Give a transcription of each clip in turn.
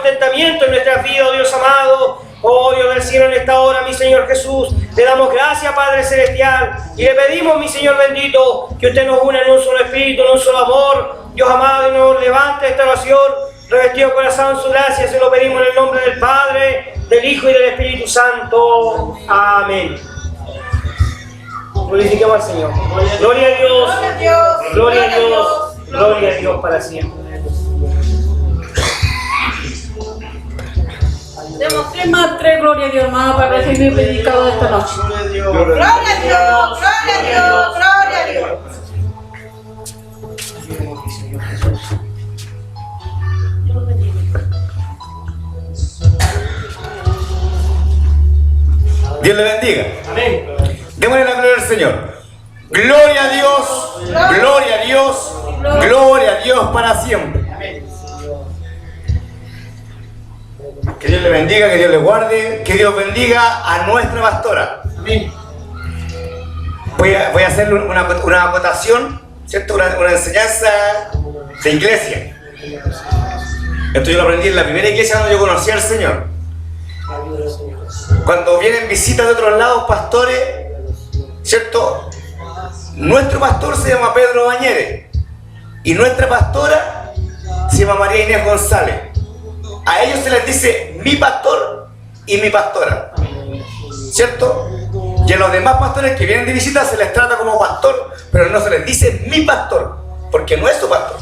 contentamiento en nuestras vidas, oh Dios amado. Oh Dios del cielo, en esta hora, mi Señor Jesús, le damos gracias, Padre Celestial, y le pedimos, mi Señor bendito, que usted nos una en un solo espíritu, en un solo amor, Dios amado, y nos levante esta oración, revestido corazón su gracia, se lo pedimos en el nombre del Padre, del Hijo y del Espíritu Santo. Amén. Glorifiquemos al Señor. Gloria a Dios, gloria a Dios, gloria a Dios para siempre. Demos tres gloria a Dios, hermano, para recibir el predicado de esta noche. Gloria a Dios, gloria a Dios, gloria a Dios. Dios le bendiga. Amén. Démosle la gloria al Señor. Gloria a Dios, gloria a Dios, gloria a Dios para siempre. Que Dios le bendiga, que Dios le guarde, que Dios bendiga a nuestra pastora. Voy a hacer una acotación, ¿cierto? Una enseñanza de iglesia. Esto yo lo aprendí en la primera iglesia donde yo conocí al Señor. Cuando vienen visitas de otros lados, pastores, ¿cierto? Nuestro pastor se llama Pedro Bañeres y nuestra pastora se llama María Inés González. A ellos se les dice mi pastor y mi pastora, ¿cierto? Y a los demás pastores que vienen de visita se les trata como pastor, pero no se les dice mi pastor, porque no es su pastor.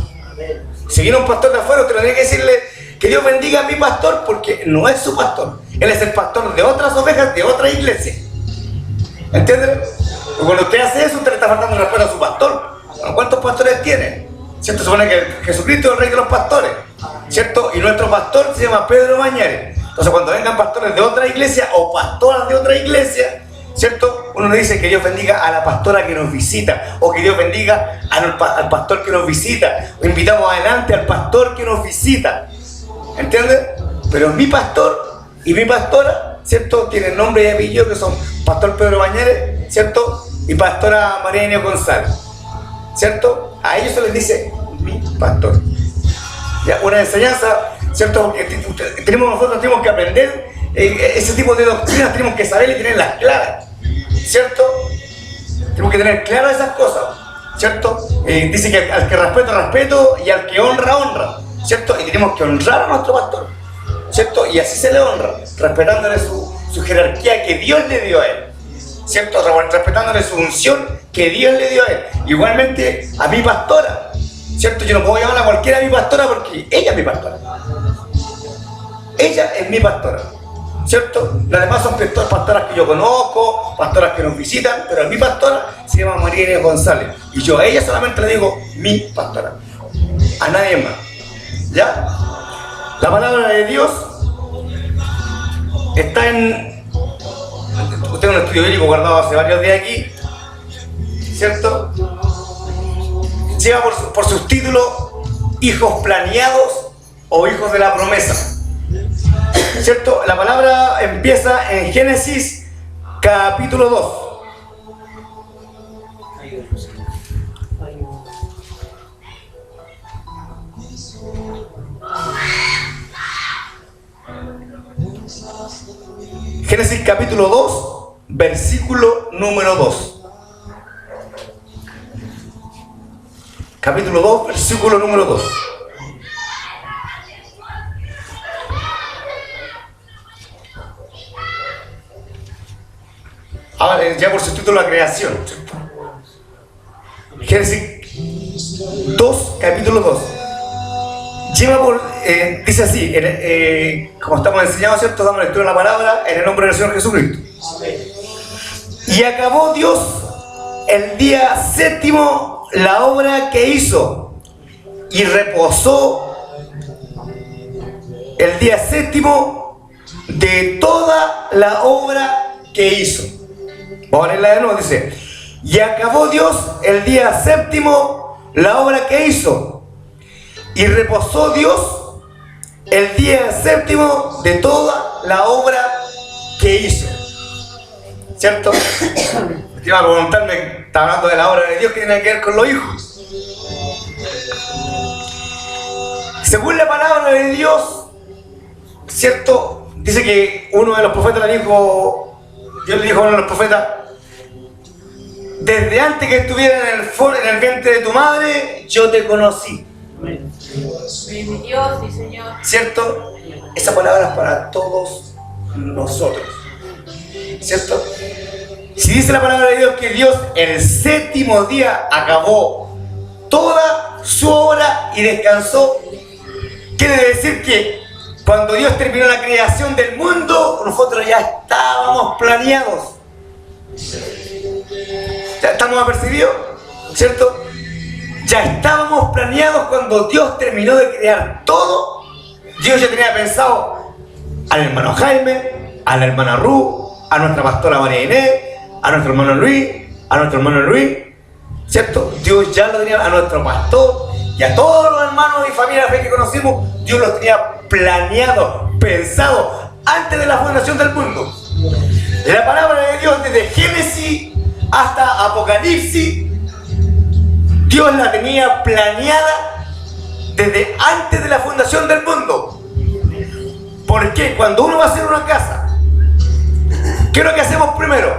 Si viene un pastor de afuera, usted tiene que decirle que Dios bendiga a mi pastor, porque no es su pastor. Él es el pastor de otras ovejas, de otra iglesia. ¿Entienden? Porque cuando usted hace eso, usted le está faltando respeto a su pastor. ¿Cuántos pastores tiene? ¿Cierto? Se supone que Jesucristo es el rey de los pastores, ¿cierto? Y nuestro pastor se llama Pedro Bañeres. Entonces cuando vengan pastores de otra iglesia o pastoras de otra iglesia, ¿cierto? Uno le dice que Dios bendiga a la pastora que nos visita, o que Dios bendiga al pastor que nos visita, o invitamos adelante al pastor que nos visita. ¿Entiendes? Pero mi pastor y mi pastora, ¿cierto? Tienen nombre y apellido, que son Pastor Pedro Bañeres, ¿cierto? Y Pastora María Inés González, ¿cierto? A ellos se les dice mi pastor. ¿Ya? Una enseñanza, ¿cierto? Nosotros tenemos que aprender ese tipo de doctrinas, tenemos que saber y tenerlas claras, ¿cierto? Tenemos que tener claras esas cosas, ¿cierto? Dice que al que respeto y al que honra, honra, ¿cierto? Y tenemos que honrar a nuestro pastor, ¿cierto? Y así se le honra, respetándole su jerarquía que Dios le dio a él, ¿cierto? Respetándole su unción que Dios le dio a él. Igualmente a mi pastora, ¿cierto? Yo no puedo llamar a cualquiera mi pastora porque ella es mi pastora. Ella es mi pastora, ¿cierto? Las demás son pastoras que yo conozco, pastoras que nos visitan, pero mi pastora se llama María Inés González. Y yo a ella solamente le digo mi pastora, a nadie más. ¿Ya? La palabra de Dios está en... Usted tiene un estudio bíblico guardado hace varios días aquí, ¿cierto? Lleva por sus títulos hijos planeados o hijos de la promesa, ¿cierto? La palabra empieza en Génesis capítulo 2. Génesis capítulo 2, versículo número 2. Capítulo 2, versículo número 2. Ahora, ya por su título, la creación, ¿cierto? Génesis 2, capítulo 2. Lleva por, dice así, como estamos enseñados, ¿cierto? Damos lectura a la palabra en el nombre del Señor Jesucristo. Y acabó Dios el día séptimo la obra que hizo, y reposó el día séptimo de toda la obra que hizo. Vamos a leerla de nuevo, dice: y acabó Dios el día séptimo la obra que hizo, y reposó Dios el día séptimo de toda la obra que hizo. ¿Cierto? Te iba a preguntarme, está hablando de la obra de Dios que tiene que ver con los hijos. Según la palabra de Dios, ¿cierto? Dice que uno de los profetas le dijo, Dios le dijo a uno de los profetas, desde antes que estuviera en el vientre de tu madre, yo te conocí. Mi Dios, sí, Señor. ¿Cierto? Esa palabra es para todos nosotros. ¿Cierto? Si dice la palabra de Dios que Dios el séptimo día acabó toda su obra y descansó, quiere decir que cuando Dios terminó la creación del mundo, nosotros ya estábamos planeados. ¿Ya estamos apercibidos? ¿Cierto? Ya estábamos planeados cuando Dios terminó de crear todo. Dios ya tenía pensado al hermano Jaime, a la hermana Ruth, a nuestra pastora María Inés, a nuestro hermano Luis, ¿cierto? Dios ya lo tenía, a nuestro pastor y a todos los hermanos y familias de fe que conocimos, Dios los tenía planeado, pensado antes de la fundación del mundo. La palabra de Dios desde Génesis hasta Apocalipsis, Dios la tenía planeada desde antes de la fundación del mundo. ¿Por qué? Cuando uno va a hacer una casa, ¿qué es lo que hacemos primero?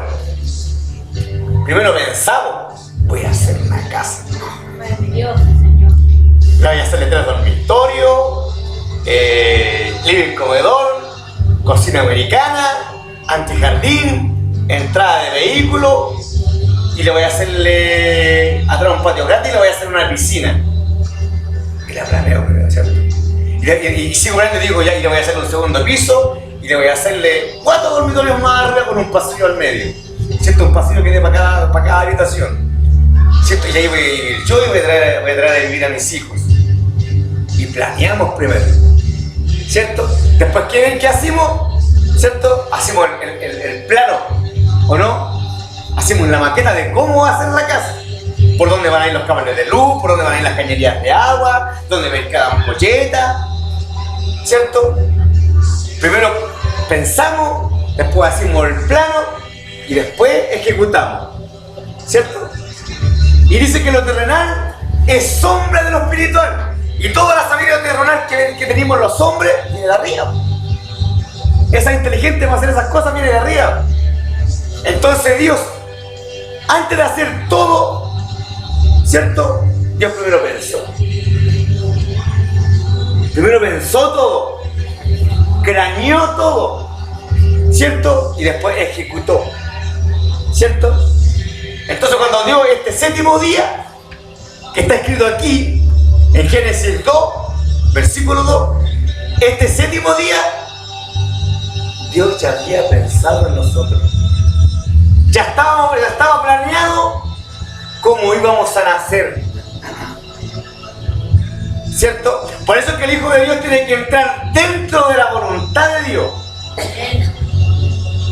Primero pensamos, voy a hacer una casa. Mi Dios, sí, Señor. La voy a hacerle 3 dormitorios, living comedor, cocina americana, antijardín, entrada de vehículo, y le voy a hacerle atrás un patio grande y le voy a hacer una piscina. Y la planeo, ¿cierto? Y sigo grande, digo ya, y le voy a hacer un segundo piso, y le voy a hacerle 4 dormitorios más arriba con un pasillo al medio, ¿cierto? Un pasillo que dé para cada habitación, ¿cierto? Y ahí voy a vivir yo y voy a traer a vivir a mis hijos. Y planeamos primero, ¿cierto? Después, ¿qué hacemos? ¿Cierto? Hacemos el plano, ¿o no? Hacemos la maqueta de cómo va a ser la casa. Por dónde van a ir los cables de luz, por dónde van a ir las cañerías de agua, dónde va a ir cada ampolleta, ¿cierto? Primero pensamos, después hacemos el plano y después ejecutamos, ¿cierto? Y dice que lo terrenal es sombra de lo espiritual. Y toda la sabiduría terrenal que tenemos los hombres viene de arriba. Esa inteligente para hacer esas cosas viene de arriba. Entonces Dios, antes de hacer todo, ¿cierto? Dios primero pensó. Primero pensó todo, craneó todo, ¿cierto? Y después ejecutó, ¿cierto? Entonces cuando dio este séptimo día, que está escrito aquí, en Génesis 2, versículo 2, este séptimo día, Dios ya había pensado en nosotros. Ya estaba planeado cómo íbamos a nacer, ¿cierto? Por eso es que el Hijo de Dios tiene que entrar dentro de la voluntad de Dios.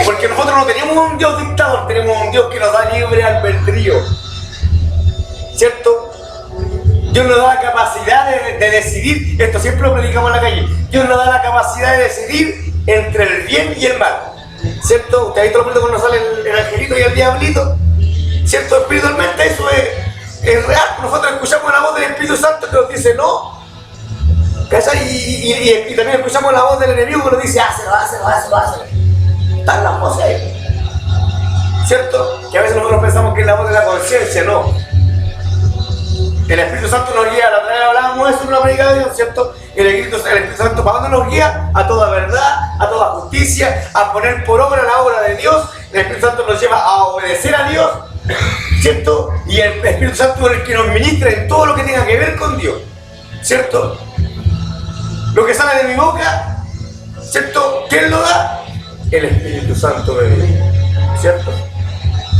Porque nosotros no tenemos un Dios dictador, tenemos un Dios que nos da libre albedrío, ¿cierto? Dios nos da la capacidad de decidir, esto siempre lo predicamos en la calle, Dios nos da la capacidad de decidir entre el bien y el mal, ¿cierto? Usted ha visto lo cuando nos sale el angelito y el diablito, ¿cierto? Espiritualmente eso es real. Nosotros escuchamos la voz del Espíritu Santo que nos dice no, ¿cachai? Y también escuchamos la voz del enemigo que nos dice hácelo. Están las voces ahí, ¿cierto? Que a veces nosotros pensamos que es la voz de la conciencia, no. El Espíritu Santo nos guía, la otra vez hablábamos de eso en una predicación, ¿cierto? El Espíritu Santo, ¿para dónde nos guía? A toda verdad, a toda justicia, a poner por obra la obra de Dios. El Espíritu Santo nos lleva a obedecer a Dios, ¿cierto? Y el Espíritu Santo es el que nos ministra en todo lo que tenga que ver con Dios, ¿cierto? Lo que sale de mi boca, ¿cierto? ¿Quién lo da? El Espíritu Santo de Dios, ¿cierto?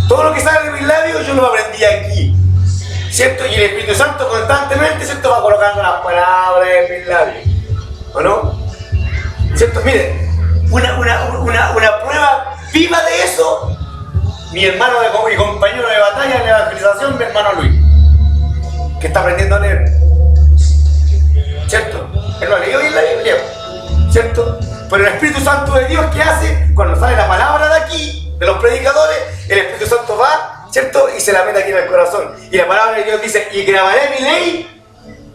Todo lo que sale de mis labios yo lo aprendí aquí, ¿cierto? Y el Espíritu Santo constantemente, ¿cierto? Va colocando las palabras en mis labios, ¿o no? ¿Cierto? Miren, una prueba viva de eso, mi hermano y compañero de batalla en la evangelización, mi hermano Luis, que está aprendiendo a leer, ¿cierto? Él lo ha leído en la Biblia, ¿cierto? Pero el Espíritu Santo de Dios, ¿qué hace? Cuando sale la palabra de aquí, de los predicadores, el Espíritu Santo va, ¿cierto? Y se la mete aquí en el corazón. Y la palabra de Dios dice, y grabaré mi ley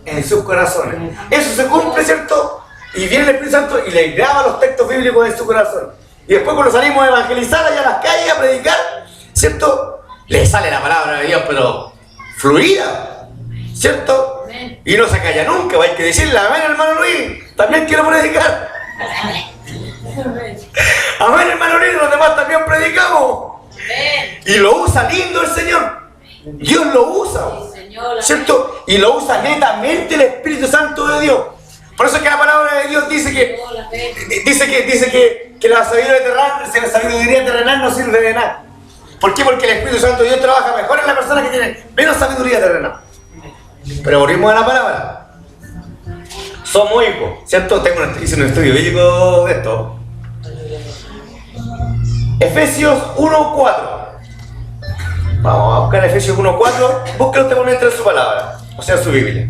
en sus corazones. Eso se cumple, ¿cierto? y viene el Espíritu Santo y le graba los textos bíblicos en su corazón. Y después cuando salimos a evangelizar allá a las calles, a predicar, ¿cierto? Le sale la palabra de Dios, pero fluida, ¿cierto? Y no se calla nunca, hay que decirle, amén, hermano Luis, también quiero predicar. Amén, hermano Luis, los demás también predicamos. Y lo usa lindo el Señor. Dios lo usa, ¿cierto? Y lo usa netamente el Espíritu Santo de Dios. Por eso es que la palabra de Dios dice que la sabiduría terrenal no sirve de nada. ¿Por qué? Porque el Espíritu Santo de Dios trabaja mejor en la persona que tiene menos sabiduría terrenal. Pero volvimos a la palabra. Somos hijos, ¿cierto? Hice un estudio bíblico de esto. Efesios 1:4. Vamos a buscar Efesios 1:4. Búsquelo usted por en su palabra, o sea, en su Biblia.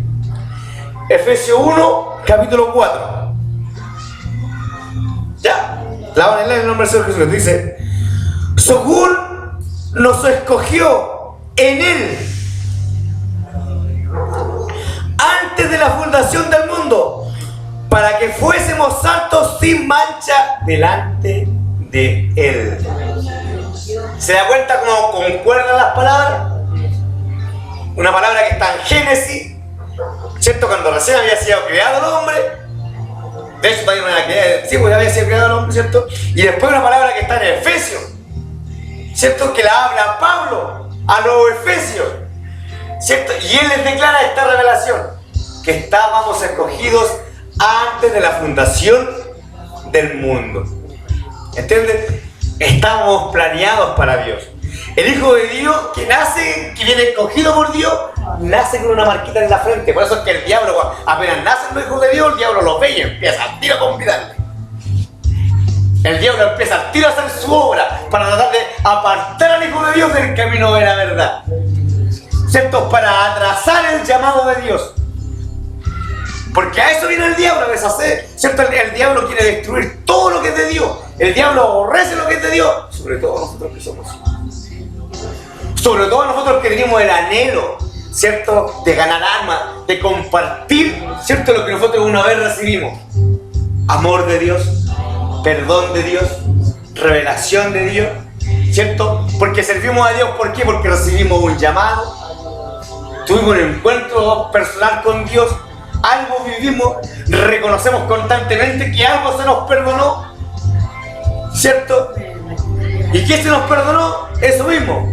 Efesios 1, capítulo 4. Ya, la van a leer en el nombre del Señor Jesús. Dice: según nos escogió en Él antes de la fundación del mundo, para que fuésemos santos sin mancha delante de Él. ¿Se da cuenta cómo concuerdan las palabras? Una palabra que está en Génesis, ¿cierto? Cuando recién había sido creado el hombre. De hecho, todavía no era creado, sí, porque había sido creado el hombre, ¿cierto? Y después una palabra que está en Efesios, ¿cierto? Que la habla Pablo a los Efesios, ¿cierto? Y él les declara esta revelación: que estábamos escogidos antes de la fundación del mundo. ¿Entiendes? Estamos planeados para Dios. El Hijo de Dios que nace, que viene escogido por Dios, nace con una marquita en la frente. Por eso es que el diablo, apenas nacen los hijos de Dios, el diablo los ve y empieza al tiro a convidarle. El diablo empieza al tiro a hacer su obra para tratar de apartar al Hijo de Dios del camino de la verdad, ¿cierto? Para atrasar el llamado de Dios. Porque a eso viene el diablo, a deshacer, ¿cierto? El diablo quiere destruir todo lo que es de Dios. El diablo aborrece lo que es de Dios, sobre todo nosotros que somos. Sobre todo nosotros que tenemos el anhelo, ¿cierto? De ganar alma, de compartir, ¿cierto? Lo que nosotros una vez recibimos. Amor de Dios, perdón de Dios, revelación de Dios, ¿cierto? Porque servimos a Dios, ¿por qué? Porque recibimos un llamado, tuvimos un encuentro personal con Dios, algo vivimos, reconocemos constantemente que algo se nos perdonó, ¿cierto? ¿Y qué se nos perdonó? Eso mismo,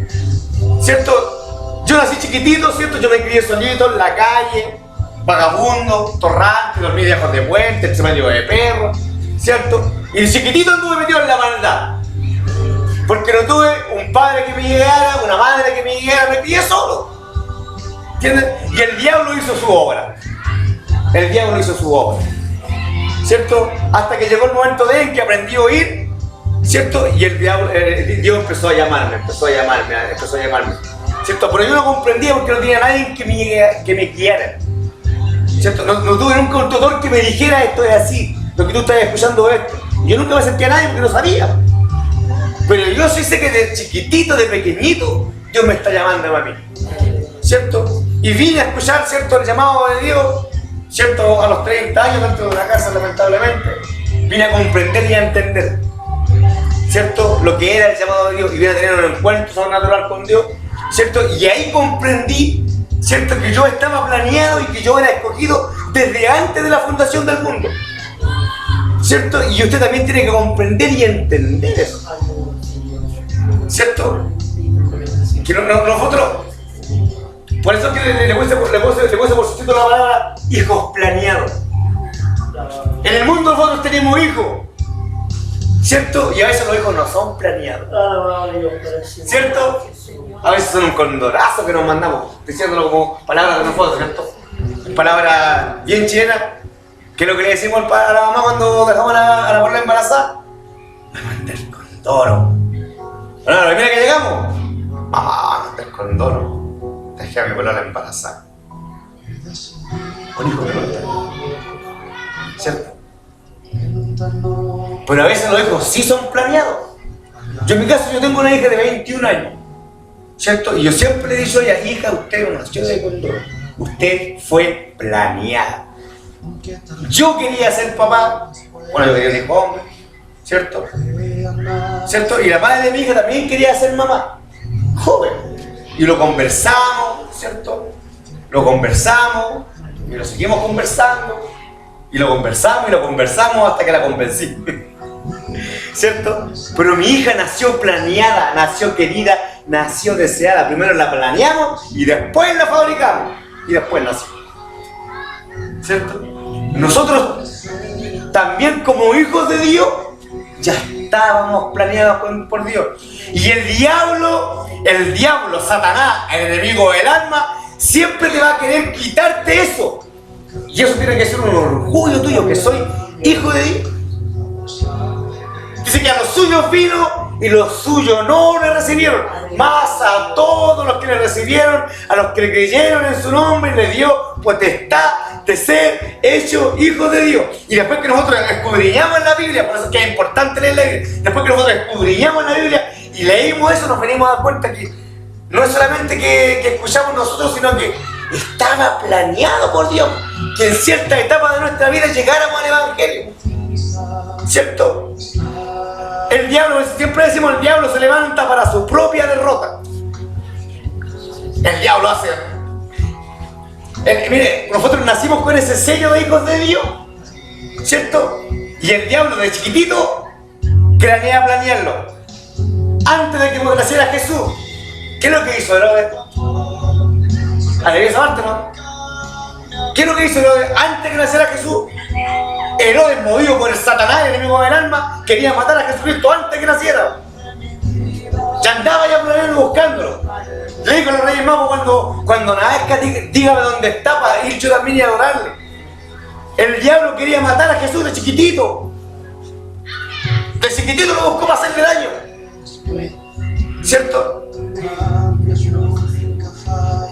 ¿cierto? Yo nací chiquitito, ¿cierto? Yo me crié solito en la calle, vagabundo, torrante, dormí debajo de puente, entre medio de perros, ¿cierto? Y de chiquitito anduve metido en la maldad, porque no tuve un padre que me llegara, una madre que me llegara, me crié solo, ¿entiendes? Y el diablo hizo su obra. El diablo hizo su obra, ¿cierto? Hasta que llegó el momento de él que aprendió a oír, ¿cierto? Y el diablo, Dios empezó a llamarme, ¿cierto? Pero yo no comprendía porque no tenía nadie que me guiara, ¿cierto? No tuve nunca un tutor que me dijera: esto es así, lo que tú estás escuchando es esto. Yo nunca me sentía a nadie porque no sabía. Pero yo sí sé que de chiquitito, de pequeñito, Dios me está llamando a mí, ¿cierto? Y vine a escuchar, ¿cierto?, el llamado de Dios, ¿cierto? A los 30 años dentro de una casa, lamentablemente, vine a comprender y a entender, ¿cierto?, lo que era el llamado de Dios, y vine a tener un encuentro sobrenatural con Dios, ¿cierto? Y ahí comprendí, ¿cierto?, que yo estaba planeado y que yo era escogido desde antes de la fundación del mundo, ¿cierto? Y usted también tiene que comprender y entender eso, ¿cierto? Que nosotros, por eso que le puse por su título la palabra hijos planeados. En el mundo nosotros tenemos hijos, ¿cierto? Y a veces los hijos no son planeados, ¿cierto? A veces son un condorazo que nos mandamos, diciéndolo como palabras de nosotros, ¿cierto? Palabras bien chilenas, que es lo que le decimos a la mamá cuando dejamos a la porla embarazada: me mandé el condoro. Bueno, mira que llegamos. Mamá, mandé el condoro. Dejé a mi porla embarazada. Un hijo que no está, ¿cierto? Pero a veces los hijos sí son planeados. Yo en mi caso, yo tengo una hija de 21 años, ¿cierto? Y yo siempre le he dicho a ella: hija, usted no nació de condoro, usted fue planeada. Yo quería ser papá. Bueno, yo quería ser hombre, ¿cierto? ¿Cierto? Y la madre de mi hija también quería ser mamá. Joven. Y lo conversamos, ¿cierto? Lo conversamos y lo seguimos conversando. Y lo conversamos hasta que la convencí. ¿Cierto? Pero mi hija nació planeada, nació querida, nació deseada. Primero la planeamos y después la fabricamos. Y después nació. ¿Cierto? Nosotros también como hijos de Dios ya estábamos planeados por Dios. Y el diablo, Satanás, el enemigo del alma, siempre te va a querer quitarte eso. Y eso tiene que ser un orgullo tuyo, que soy hijo de Dios. Dice que a los suyos vino y los suyos no le recibieron. Más a todos los que le recibieron, a los que le creyeron en su nombre, le dio potestad de ser hecho hijos de Dios. Y después que nosotros escudriñamos en la Biblia, por eso es que es importante leer la Biblia, después que nosotros escudriñamos en la Biblia y leímos eso, nos venimos a dar cuenta que no es solamente que escuchamos nosotros, sino que estaba planeado por Dios que en cierta etapa de nuestra vida llegáramos al Evangelio. ¿Cierto? El diablo, siempre decimos, el diablo se levanta para su propia derrota. El diablo hace... mire, nosotros nacimos con ese sello de hijos de Dios, ¿cierto? Y el diablo de chiquitito planea planearlo. Antes de que naciera Jesús, ¿qué es lo que hizo Herodes? Alegría Marte, ¿no? ¿Qué es lo que hizo Herodes antes de que naciera Jesús? Herodes, movido por el Satanás, el enemigo del alma, quería matar a Jesucristo antes de que naciera. Ya andaba ya planeando buscándolo. Le dijo a los Reyes Magos cuando nazca, dígame dónde está para ir yo también y adorarle. El diablo quería matar a Jesús de chiquitito. De chiquitito lo buscó para hacerle daño. ¿Cierto?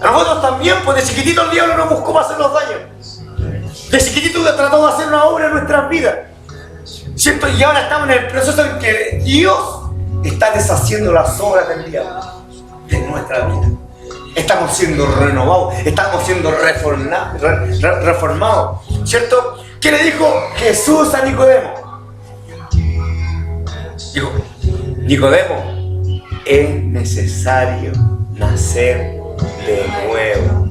A nosotros también, pues de chiquitito el diablo nos buscó para hacernos daño. De chiquitito trató de hacer una obra en nuestras vidas. ¿Cierto? Y ahora estamos en el proceso en que Dios está deshaciendo las obras del diablo de nuestra vida. Estamos siendo renovados, estamos siendo reformados. ¿Cierto? ¿Qué le dijo Jesús a Nicodemo? Dijo, Nicodemo, es necesario nacer de nuevo.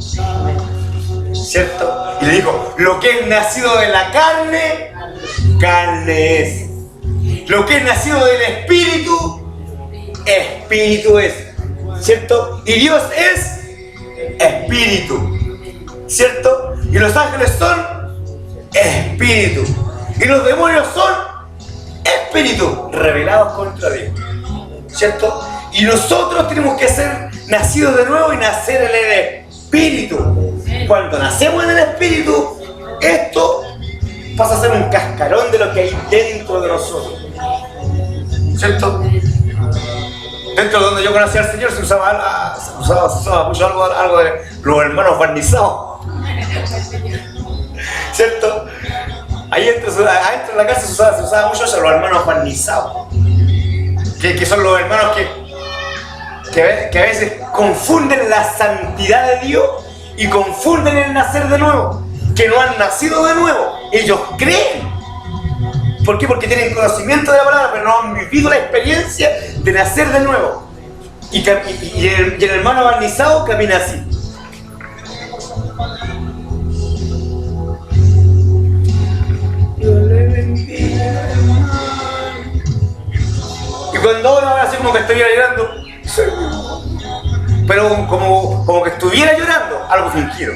¿Cierto? Y le dijo, lo que es nacido de la carne, carne es. Lo que es nacido del espíritu, espíritu es. ¿Cierto? Y Dios es espíritu. ¿Cierto? Y los ángeles son espíritu. Y los demonios son espíritu revelados contra Dios. ¿Cierto? Y nosotros tenemos que ser nacidos de nuevo y nacer en el espíritu. Cuando nacemos en el espíritu, esto pasa a ser un cascarón de lo que hay dentro de nosotros. ¿Cierto? Dentro de donde yo conocí al Señor se usaba mucho algo de los hermanos barnizados. ¿Cierto? Ahí adentro de la casa se usaba mucho eso, los hermanos barnizados. Que son los hermanos que a veces confunden la santidad de Dios y confunden el nacer de nuevo. Que no han nacido de nuevo. Ellos creen. ¿Por qué? Porque tienen conocimiento de la palabra, pero no han vivido la experiencia de nacer de nuevo. Y el hermano barnizado camina así. Dios le bendiga, hermano. Y cuando ahora así como que estuviera llorando, pero como que estuviera llorando, algo fingido.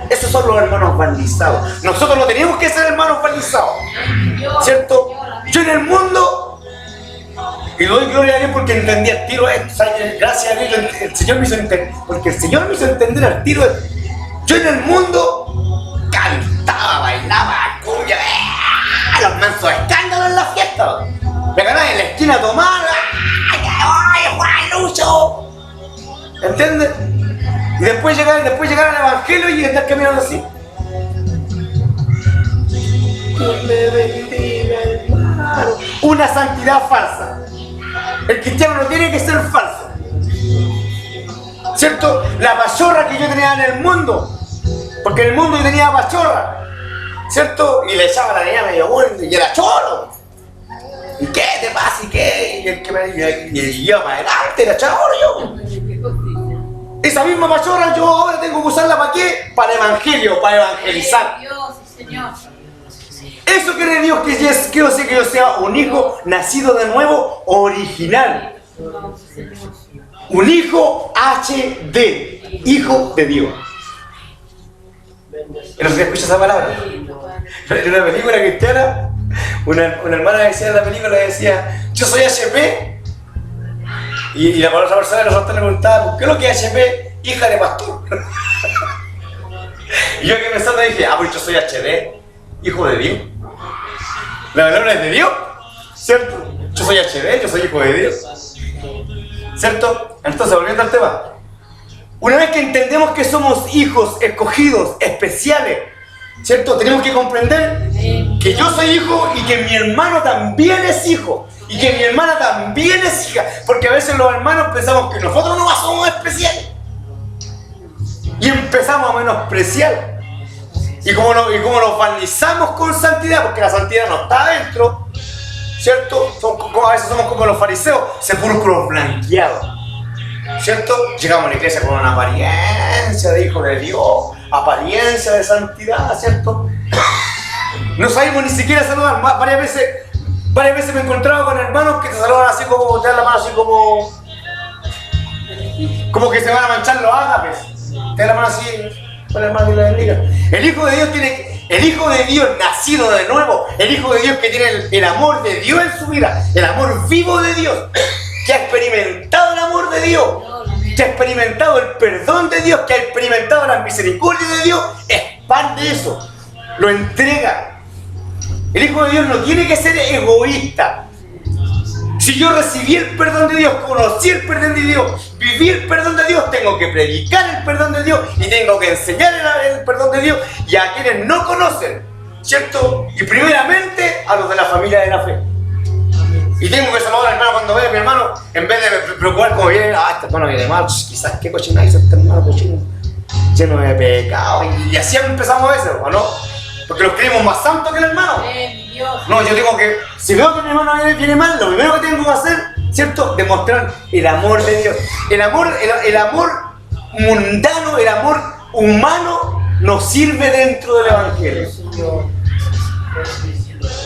Esos son los hermanos barnizados. Nosotros no tenemos que ser hermanos barnizados, ¿cierto? Yo en el mundo, y doy gloria a Dios porque entendí al tiro esto. Gracias a Dios, el Señor me hizo entender, porque el Señor me hizo entender al tiro esto. Yo en el mundo cantaba, bailaba, cumbia, los mansos escándalos en la fiesta. Me ganaba en la esquina a tomar, ¡ay, Juan Lucho! ¿Entiendes? Y después llegar al Evangelio y estar caminando así. Dios me bendiga, hermano. Una santidad falsa. El cristiano no tiene que ser falso. ¿Cierto? La pachorra que yo tenía en el mundo, porque en el mundo yo tenía pachorra. ¿cierto? Y le echaba la niña medio bueno y era choro. ¿Y qué te pasa? ¿Y qué? Y el que me iba para adelante, era choro yo. Esa misma machorra yo ahora tengo que usarla ¿para qué? Para el evangelio, para evangelizar. Dios, Señor. Eso quiere Dios que yo sea un hijo nacido de nuevo original. Un hijo HD, hijo de Dios. ¿No se escucha esa palabra? En una película cristiana, una hermana decía en la película, decía, yo soy HP. Y la otra persona de nosotros le preguntaba, ¿por qué lo que es HP? Hija de pastor. Y yo que pensando dije, pues yo soy HD, hijo de Dios. La palabra es de Dios, ¿cierto? Yo soy HD, yo soy hijo de Dios, ¿cierto? Entonces, volviendo al tema, una vez que entendemos que somos hijos escogidos, especiales, ¿cierto? Tenemos que comprender que yo soy hijo y que mi hermano también es hijo y que mi hermana también es hija, porque a veces los hermanos pensamos que nosotros no somos especiales y empezamos a menospreciar. Y como nos barnizamos con santidad, porque la santidad no está adentro, ¿cierto? A veces somos como los fariseos, sepulcros blanqueados, ¿cierto? Llegamos a la iglesia con una apariencia de hijo de Dios, apariencia de santidad, ¿cierto? No sabemos ni siquiera saludar. Varias veces me he encontrado con hermanos que te saludan así como, te dan la mano así como que se van a manchar los ágapes. Te dan la mano así. El hijo de Dios el hijo de Dios nacido de nuevo, el hijo de Dios que tiene el amor de Dios en su vida, el amor vivo de Dios, que ha experimentado el amor de Dios, que ha experimentado el perdón de Dios, que ha experimentado la misericordia de Dios, es parte de eso, lo entrega. El hijo de Dios no tiene que ser egoísta. Si yo recibí el perdón de Dios, conocí el perdón de Dios, viví el perdón de Dios, tengo que predicar el perdón de Dios y tengo que enseñar el perdón de Dios y a quienes no conocen, ¿cierto? Y primeramente a los de la familia de la fe. Y tengo que saludar al hermano cuando vea a mi hermano, en vez de preocupar como viene, este hermano viene mal, quizás qué cochina hizo este hermano cochino, lleno de pecado. Y así empezamos a veces, ¿o no? Porque los creemos más santos que el hermano. No, yo tengo que, si veo que mi hermano viene mal, lo primero que tengo que hacer, ¿cierto? Demostrar el amor de Dios. El amor mundano, el amor humano nos sirve dentro del evangelio.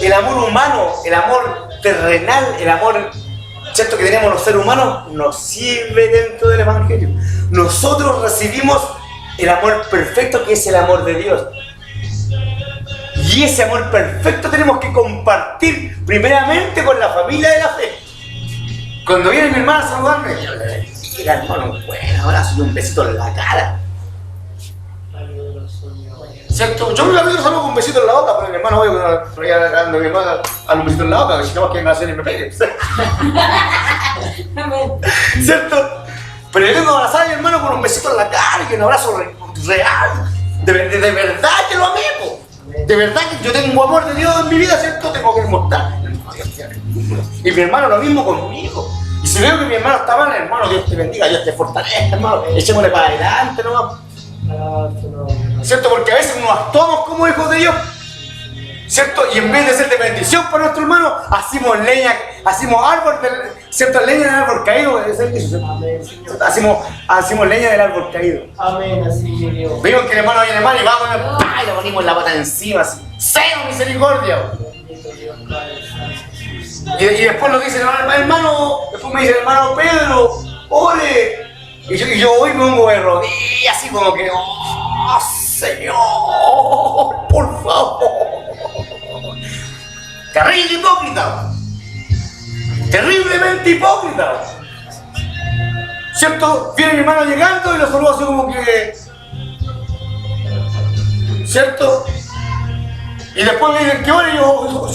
El amor humano, el amor terrenal, el amor, ¿cierto? Que tenemos los seres humanos, nos sirve dentro del evangelio. Nosotros recibimos el amor perfecto que es el amor de Dios. Y ese amor perfecto tenemos que compartir primeramente con la familia de la fe. Cuando viene mi hermana a saludarme, yo le digo, mira hermano, buen abrazo y un besito en la cara. ¿Cierto? Yo me saludo con un besito en la boca, pero mi hermano, oye, cuando mi hermano a un besito en la boca, si no, que me hacen y me peguen. ¿Cierto? Pero yo tengo que abrazar a mi hermano con un besito en la cara y un abrazo real. De verdad que lo amé, po. De verdad que yo tengo amor de Dios en mi vida, ¿cierto? Tengo que demostrar. Y mi hermano lo mismo conmigo. Y si veo que mi hermano está mal, hermano, Dios te bendiga, Dios te fortalezca, hermano. Echémosle para adelante nomás. ¿Cierto? Porque a veces nos actuamos como hijos de Dios, ¿cierto? Y en vez de ser de bendición para nuestro hermano, hacemos leña, hacemos árbol, ¿cierto? Leña del árbol caído. Hacemos leña del árbol caído. Amén, así Dios. Vimos que el hermano viene mal y vamos y le ponemos la pata encima, así. ¡Cero misericordia! Y después lo dice el hermano, después me dice el hermano Pedro, ore. Y yo hoy me pongo de rodillas, así como que, ¡oh, Señor! ¡Por favor! Terrible hipócrita. Terriblemente hipócrita. ¿Cierto? Viene mi hermano llegando y lo saludo así como que, ¿cierto? Y después me dicen que ore y yo,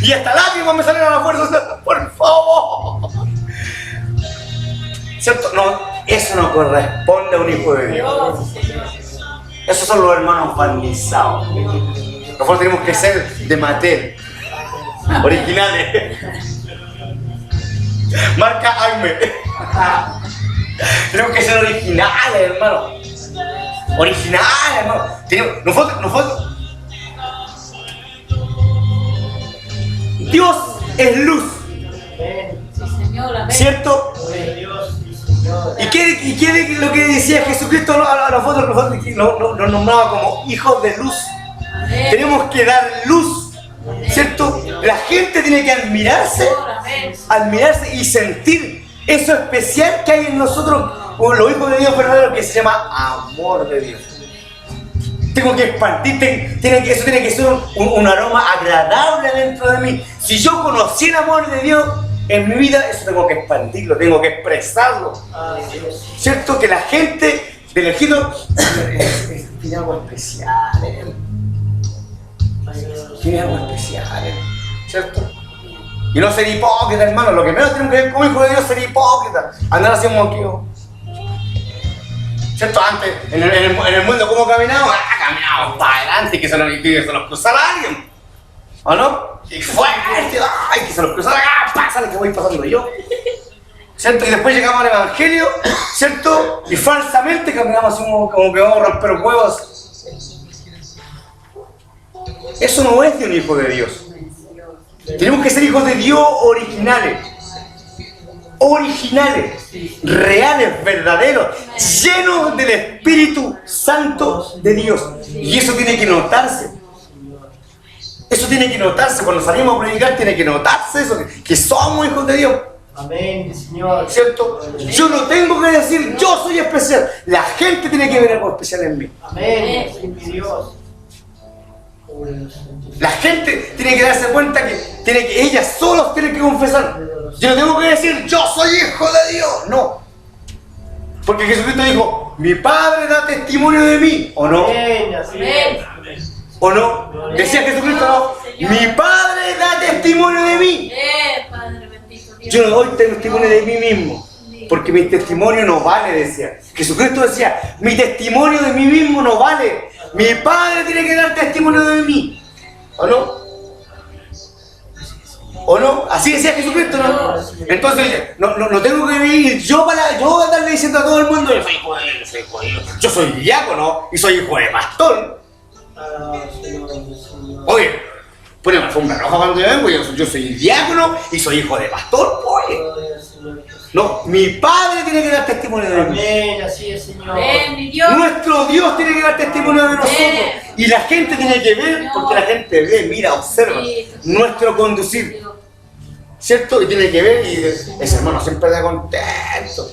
y hasta lágrimas me salen a la fuerza, por favor. ¿Cierto? No, eso no corresponde a un hijo de Dios. Esos son los hermanos barnizados. Nosotros tenemos que ser de Mattel, originales. Marca Aime. Tenemos que ser originales, hermano. Originales, hermano. Dios es luz, Sí, Señor, amén. ¿cierto? ¿Y qué es lo que decía Jesucristo a nosotros? Nos nombraba como hijos de luz. Amén. Tenemos que dar luz, ¿cierto? La gente tiene que admirarse y sentir eso especial que hay en nosotros, como los hijos de Dios verdaderos, que se llama amor de Dios. Tengo que expandir, eso tiene que ser un aroma agradable dentro de mí. Si yo conocí el amor de Dios en mi vida, eso tengo que expandirlo, tengo que expresarlo. ¿Cierto? Que la gente del ejido tiene algo especial en él. Tiene algo especial en él, ¿cierto? Y no ser hipócrita, hermano. Lo que menos tenemos que ver como hijo de Dios es ser hipócrita. Andar así un moqueo. ¿Cierto? Antes, en el mundo, ¿cómo caminamos? Caminábamos para adelante y que se nos cruzara alguien. ¿O no? Y fuerte, ¡ay! Que se nos cruzara acá, pásale que voy pasando yo. ¿Cierto? Y después llegamos al Evangelio, ¿cierto? Y falsamente caminamos así como que vamos a romper huevos. Eso no es de un hijo de Dios. Tenemos que ser hijos de Dios originales. Originales, reales, verdaderos, llenos del Espíritu Santo de Dios. Y eso tiene que notarse. Eso tiene que notarse. Cuando salimos a predicar tiene que notarse eso, que somos hijos de Dios. Amén, Señor. ¿Cierto? Yo no tengo que decir yo soy especial. La gente tiene que ver algo especial en mí. Amén, sí, mi Dios. La gente tiene que darse cuenta que ellas solas tienen que confesar. Yo no tengo que decir yo soy hijo de Dios. No. Porque Jesucristo dijo, mi Padre da testimonio de mí. ¿O no? Amén, así es. ¿O no? Decía Jesucristo, no. Mi Padre da testimonio de mí. Padre bendito Dios. Yo no doy testimonio de mí mismo. Porque mi testimonio no vale, decía. Jesucristo decía, mi testimonio de mí mismo no vale. Mi Padre tiene que dar testimonio de mí. ¿O no? ¿O no? Así decía Jesucristo, ¿no? Entonces, no tengo que vivir yo a estarle diciendo a todo el mundo, yo soy hijo de Dios, yo soy diácono y soy hijo de pastor. Oye, poneme alfombra roja cuando yo vengo, yo soy diácono y soy hijo de pastor, oye. No, mi Padre tiene que dar testimonio de mí. Amén, así es, Señor. Amén, mi Dios. Nuestro Dios tiene que dar testimonio de nosotros. Y la gente tiene que ver, porque la gente ve, mira, observa nuestro conducir. ¿Cierto? Y tiene que ver, y ese hermano siempre está contento.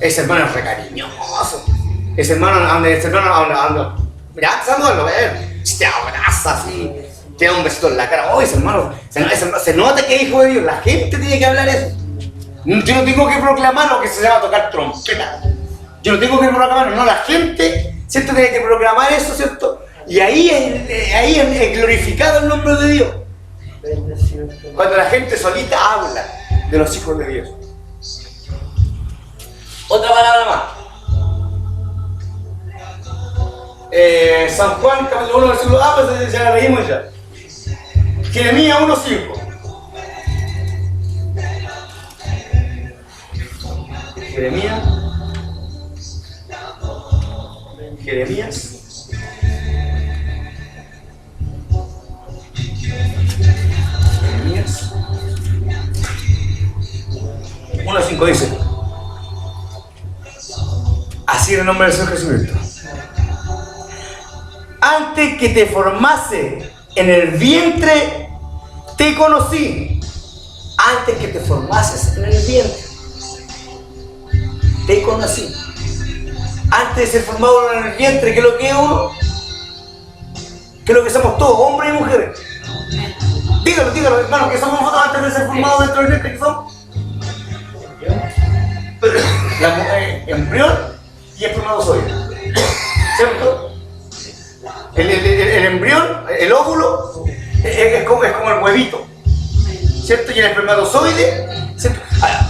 Ese hermano es recariñoso. Ese hermano anda. Mira, saludarlo, te abraza así, te da un besito en la cara. Oh, ese hermano, se nota que es hijo de Dios. La gente tiene que hablar eso. Yo no tengo que proclamar lo que se llama tocar trompeta. Yo no tengo que proclamarlo, no, la gente, ¿cierto? Tiene que proclamar eso, ¿cierto? Y ahí es glorificado el nombre de Dios. Cuando la gente solita habla de los hijos de Dios. Otra palabra más. San Juan, capítulo 1, versículo pues ya la leímos ya. Jeremías 1:5. Jeremías 1:5 dice, así en el nombre del Señor Jesucristo, antes que te formase en el vientre te conocí. Antes que te formases en el vientre te conocí. Antes de ser formado en el vientre, ¿qué es lo que es uno? ¿Qué es lo que somos todos, hombres y mujeres? Dígalo, hermano, ¿qué somos nosotros antes de ser formados dentro del vientre? ¿Qué somos? Embrión y espermatozoide. ¿Cierto? El embrión, el óvulo, es como el huevito. ¿Cierto? Y el espermatozoide, ¿cierto?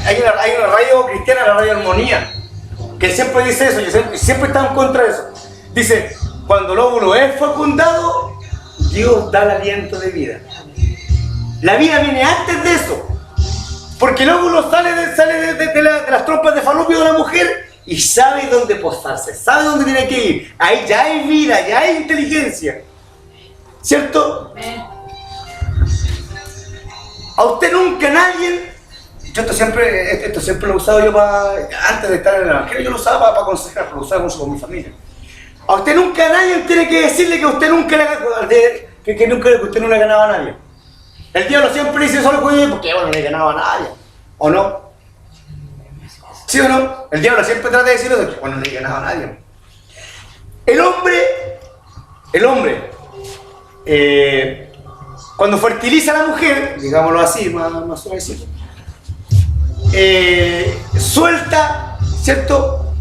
Hay una radio cristiana, la radio Armonía, que siempre dice eso, yo siempre está en contra de eso. Dice, cuando el óvulo es fecundado, Dios da el aliento de vida. La vida viene antes de eso, porque el óvulo sale de las trompas de falopio de la mujer y sabe dónde posarse, sabe dónde tiene que ir. Ahí ya hay vida, ya hay inteligencia. ¿Cierto? A usted nunca nadie, esto siempre lo he usado yo antes de estar en el Evangelio, yo lo usaba para aconsejar, lo usaba mucho con mi familia. A usted nunca nadie tiene que decirle que usted nunca que usted no le ganaba a nadie. El diablo siempre dice solo cuide porque bueno, no le ganaba a nadie. ¿O no? ¿Sí o no? El diablo siempre trata de decirlo de que bueno, no le ganaba a nadie. El hombre, cuando fertiliza a la mujer, digámoslo así, más suavecito, suelta, ¿cierto?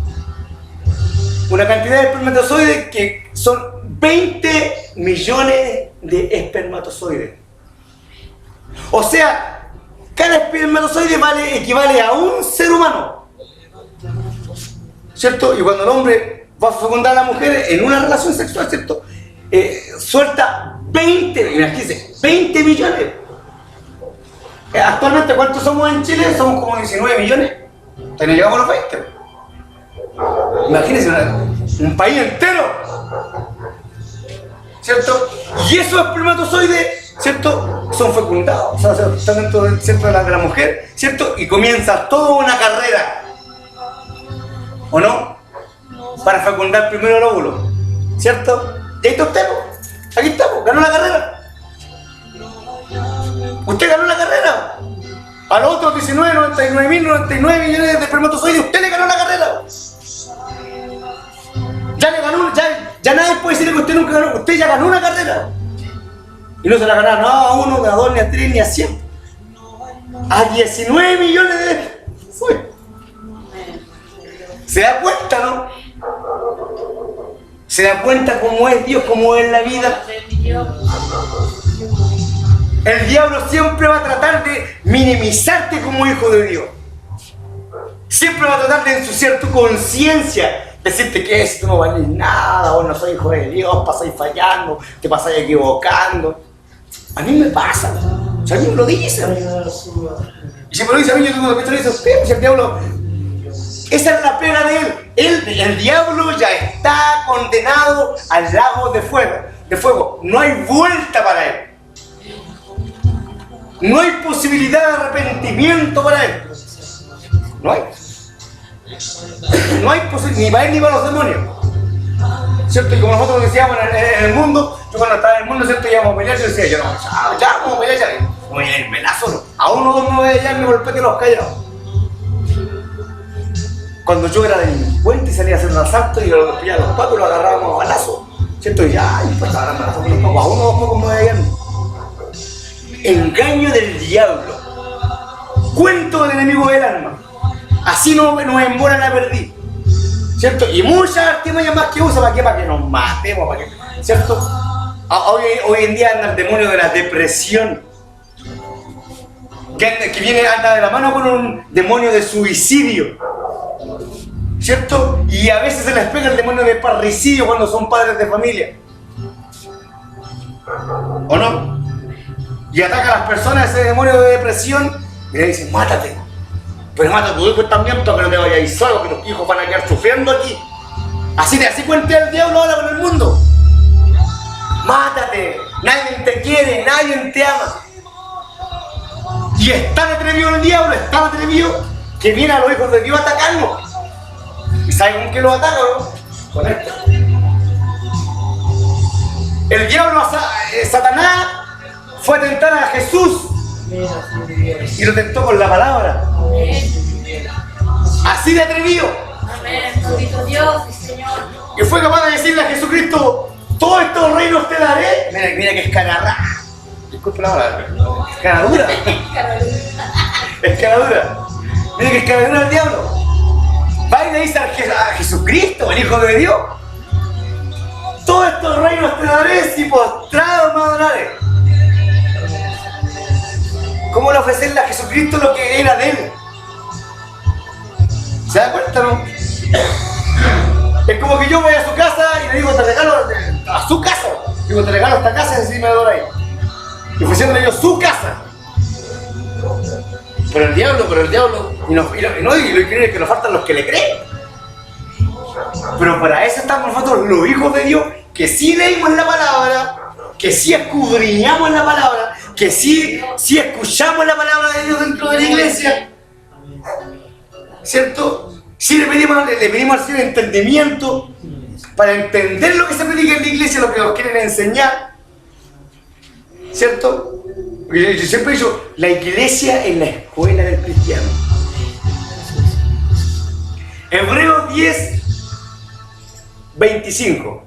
Una cantidad de espermatozoides que son 20 millones de espermatozoides. O sea, cada espermatozoide equivale a un ser humano, ¿cierto? Y cuando el hombre va a fecundar a la mujer en una relación sexual, ¿cierto? Suelta 20 millones. Actualmente, ¿cuántos somos en Chile? Somos como 19 millones. Entonces no llegamos a los 20. Imagínense un país entero, ¿cierto? Y esos espermatozoides, ¿cierto? Son fecundados, o sea, están dentro del centro de la mujer, ¿cierto? Y comienza toda una carrera, ¿o no? Para fecundar primero el óvulo, ¿cierto? Y ahí está usted, aquí estamos, ganó la carrera. Usted ganó la carrera. A los otros 99 millones de espermatozoides, usted le ganó la carrera. Ya le ganó, ya nadie puede decirle que usted nunca ganó, usted ya ganó una carrera. Y no se la ganaron a 1, ni a 2, ni a 3, ni a 100. A 19 millones de... Fue. ¿Se da cuenta, no? ¿Se da cuenta cómo es Dios, cómo es la vida? El diablo siempre va a tratar de minimizarte como hijo de Dios. Siempre va a tratar de ensuciar tu conciencia. Decirte que si tú no vales nada, vos no soy hijo de Dios, pasáis fallando, te pasáis equivocando. A mí me pasa. O sea, a mí me lo dice. Y si me lo dice a mí, yo tengo que pensar eso. Pues el diablo... Esa es la pena de él. El diablo ya está condenado al lago de fuego. No hay vuelta para él. No hay posibilidad de arrepentimiento para él. No hay. No hay posibilidad, ni para él ni para los demonios. ¿Cierto? Y como nosotros decíamos en el mundo, yo cuando estaba en el mundo, ¿cierto? Íbamos a pelear, yo decía, yo no, ya, vamos a pelear, ya. Como en el venazo, no. A uno o dos no voy a hallar, me golpeé los callados. Cuando yo era delincuente y salía a hacer un asalto y lo pillaba a los pacos y lo agarrábamos a balazo, ¿cierto? Y ya, y pues agarramos a los pacos, a uno o dos pocos me voy a hallar. Engaño del diablo. Cuento del enemigo del alma. Así nos embora la perdí. ¿Cierto? Y muchas artimañas más que usa, ¿para qué? Para que nos matemos, ¿para qué? ¿Cierto? Hoy en día anda el demonio de la depresión. Que anda de la mano con un demonio de suicidio. ¿Cierto? Y a veces se les pega el demonio de parricidio cuando son padres de familia. ¿O no? Y ataca a las personas ese demonio de depresión y le dicen, mátate. Pero mata a tu hijo también para que no te vayas a ir solo, que tus hijos van a quedar sufriendo aquí. Así cuenta el diablo ahora con el mundo. Mátate, nadie te quiere, nadie te ama. Y es tan atrevido el diablo, es tan atrevido que viene a los hijos de Dios a atacarnos. ¿Y saben con qué los ataca, no? Con esto. El diablo, Satanás, fue a tentar a Jesús y lo tentó con la palabra. Así de atrevido. Y fue capaz de decirle a Jesucristo, todos estos reinos te daré. Mira que es canarra. Disculpe la palabra. Es canadura. Es canadura. Mira que es canadura el diablo. Va y le dice a Jesucristo, el Hijo de Dios, todos estos reinos te daré si postrado me adoraré. ¿Cómo le ofrecerle a Jesucristo lo que era de él? ¿Se da cuenta, no? Es como que yo voy a su casa y le digo, te regalo a su casa. Digo, te regalo esta casa y así me adoráis. Y ofreciéndole yo su casa. Pero el diablo, y lo increíble es que nos faltan los que le creen. Pero para eso estamos nosotros, los hijos de Dios, que sí leímos la palabra, que sí escudriñamos la palabra, que sí escuchamos la palabra de Dios dentro de la iglesia, ¿cierto? Sí le pedimos al Señor entendimiento para entender lo que se predica en la iglesia, lo que nos quieren enseñar, ¿cierto? Porque yo siempre he dicho, la iglesia es la escuela del cristiano. Hebreos 10, 25.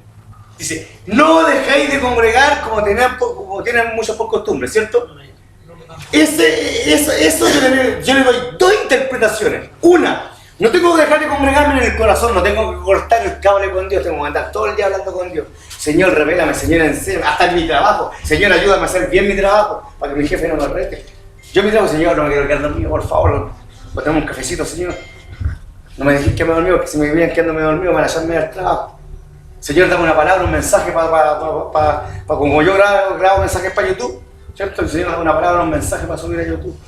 Dice, no dejéis de congregar como tienen muchos por costumbre, ¿cierto? Eso yo le doy dos interpretaciones. Una, no tengo que dejar de congregarme en el corazón, no tengo que cortar el cable con Dios, tengo que andar todo el día hablando con Dios. Señor, revélame, Señor, enséñame, hasta en mi trabajo. Señor, ayúdame a hacer bien mi trabajo, para que mi jefe no me rete. Yo mi trabajo, Señor, no me quiero quedar dormido, por favor. Botemos un cafecito, Señor. No me dejes quedarme dormido, porque si me vienen quedándome dormido, van a echarme del trabajo. Señor, dame una palabra, un mensaje para como yo grabo mensajes para YouTube, ¿cierto? El Señor, dame una palabra, un mensaje para subir a YouTube.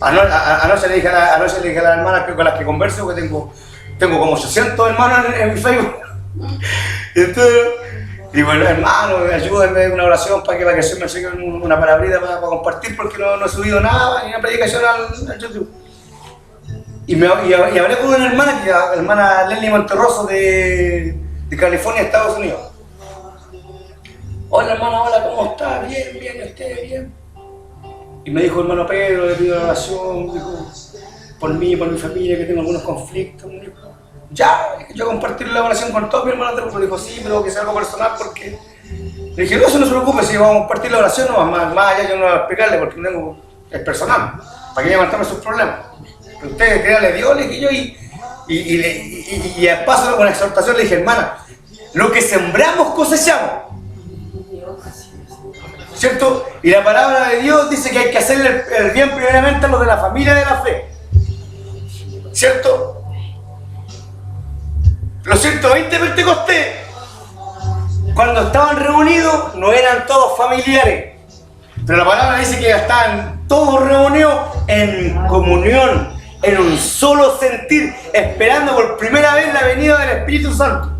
Anoche le dije a las hermanas con las que converso, que tengo como 800 hermanos en mi Facebook. Entonces, digo, hermano, ayúdenme en una oración para que se me llegue una palabrita para compartir, porque no he subido nada, ni una predicación al YouTube. Y hablé con una hermana, la hermana Leslie Monterroso de California, Estados Unidos. Hola hermana, hola, ¿cómo está? Bien, usted, bien. Y me dijo, hermano Pedro, le pido oración, dijo, por mí y por mi familia, que tengo algunos conflictos. Me dijo, ya, yo compartir la oración con todos mis hermanos. Me dijo, sí, pero que sea algo personal, porque... Le dije, no, eso no se preocupe, si vamos a compartir la oración, no, más allá yo no voy a explicarle, porque no tengo, es personal, para que ella mantenga sus problemas. Pero usted, créale a Dios, le dije yo, y al paso con la exhortación le dije, hermana, lo que sembramos cosechamos, ¿cierto? Y la palabra de Dios dice que hay que hacerle el bien primeramente a los de la familia de la fe, ¿cierto? Los 120 Pentecostés, cuando estaban reunidos, no eran todos familiares, pero la palabra dice que estaban todos reunidos en comunión, en un solo sentir, esperando por primera vez la venida del Espíritu Santo,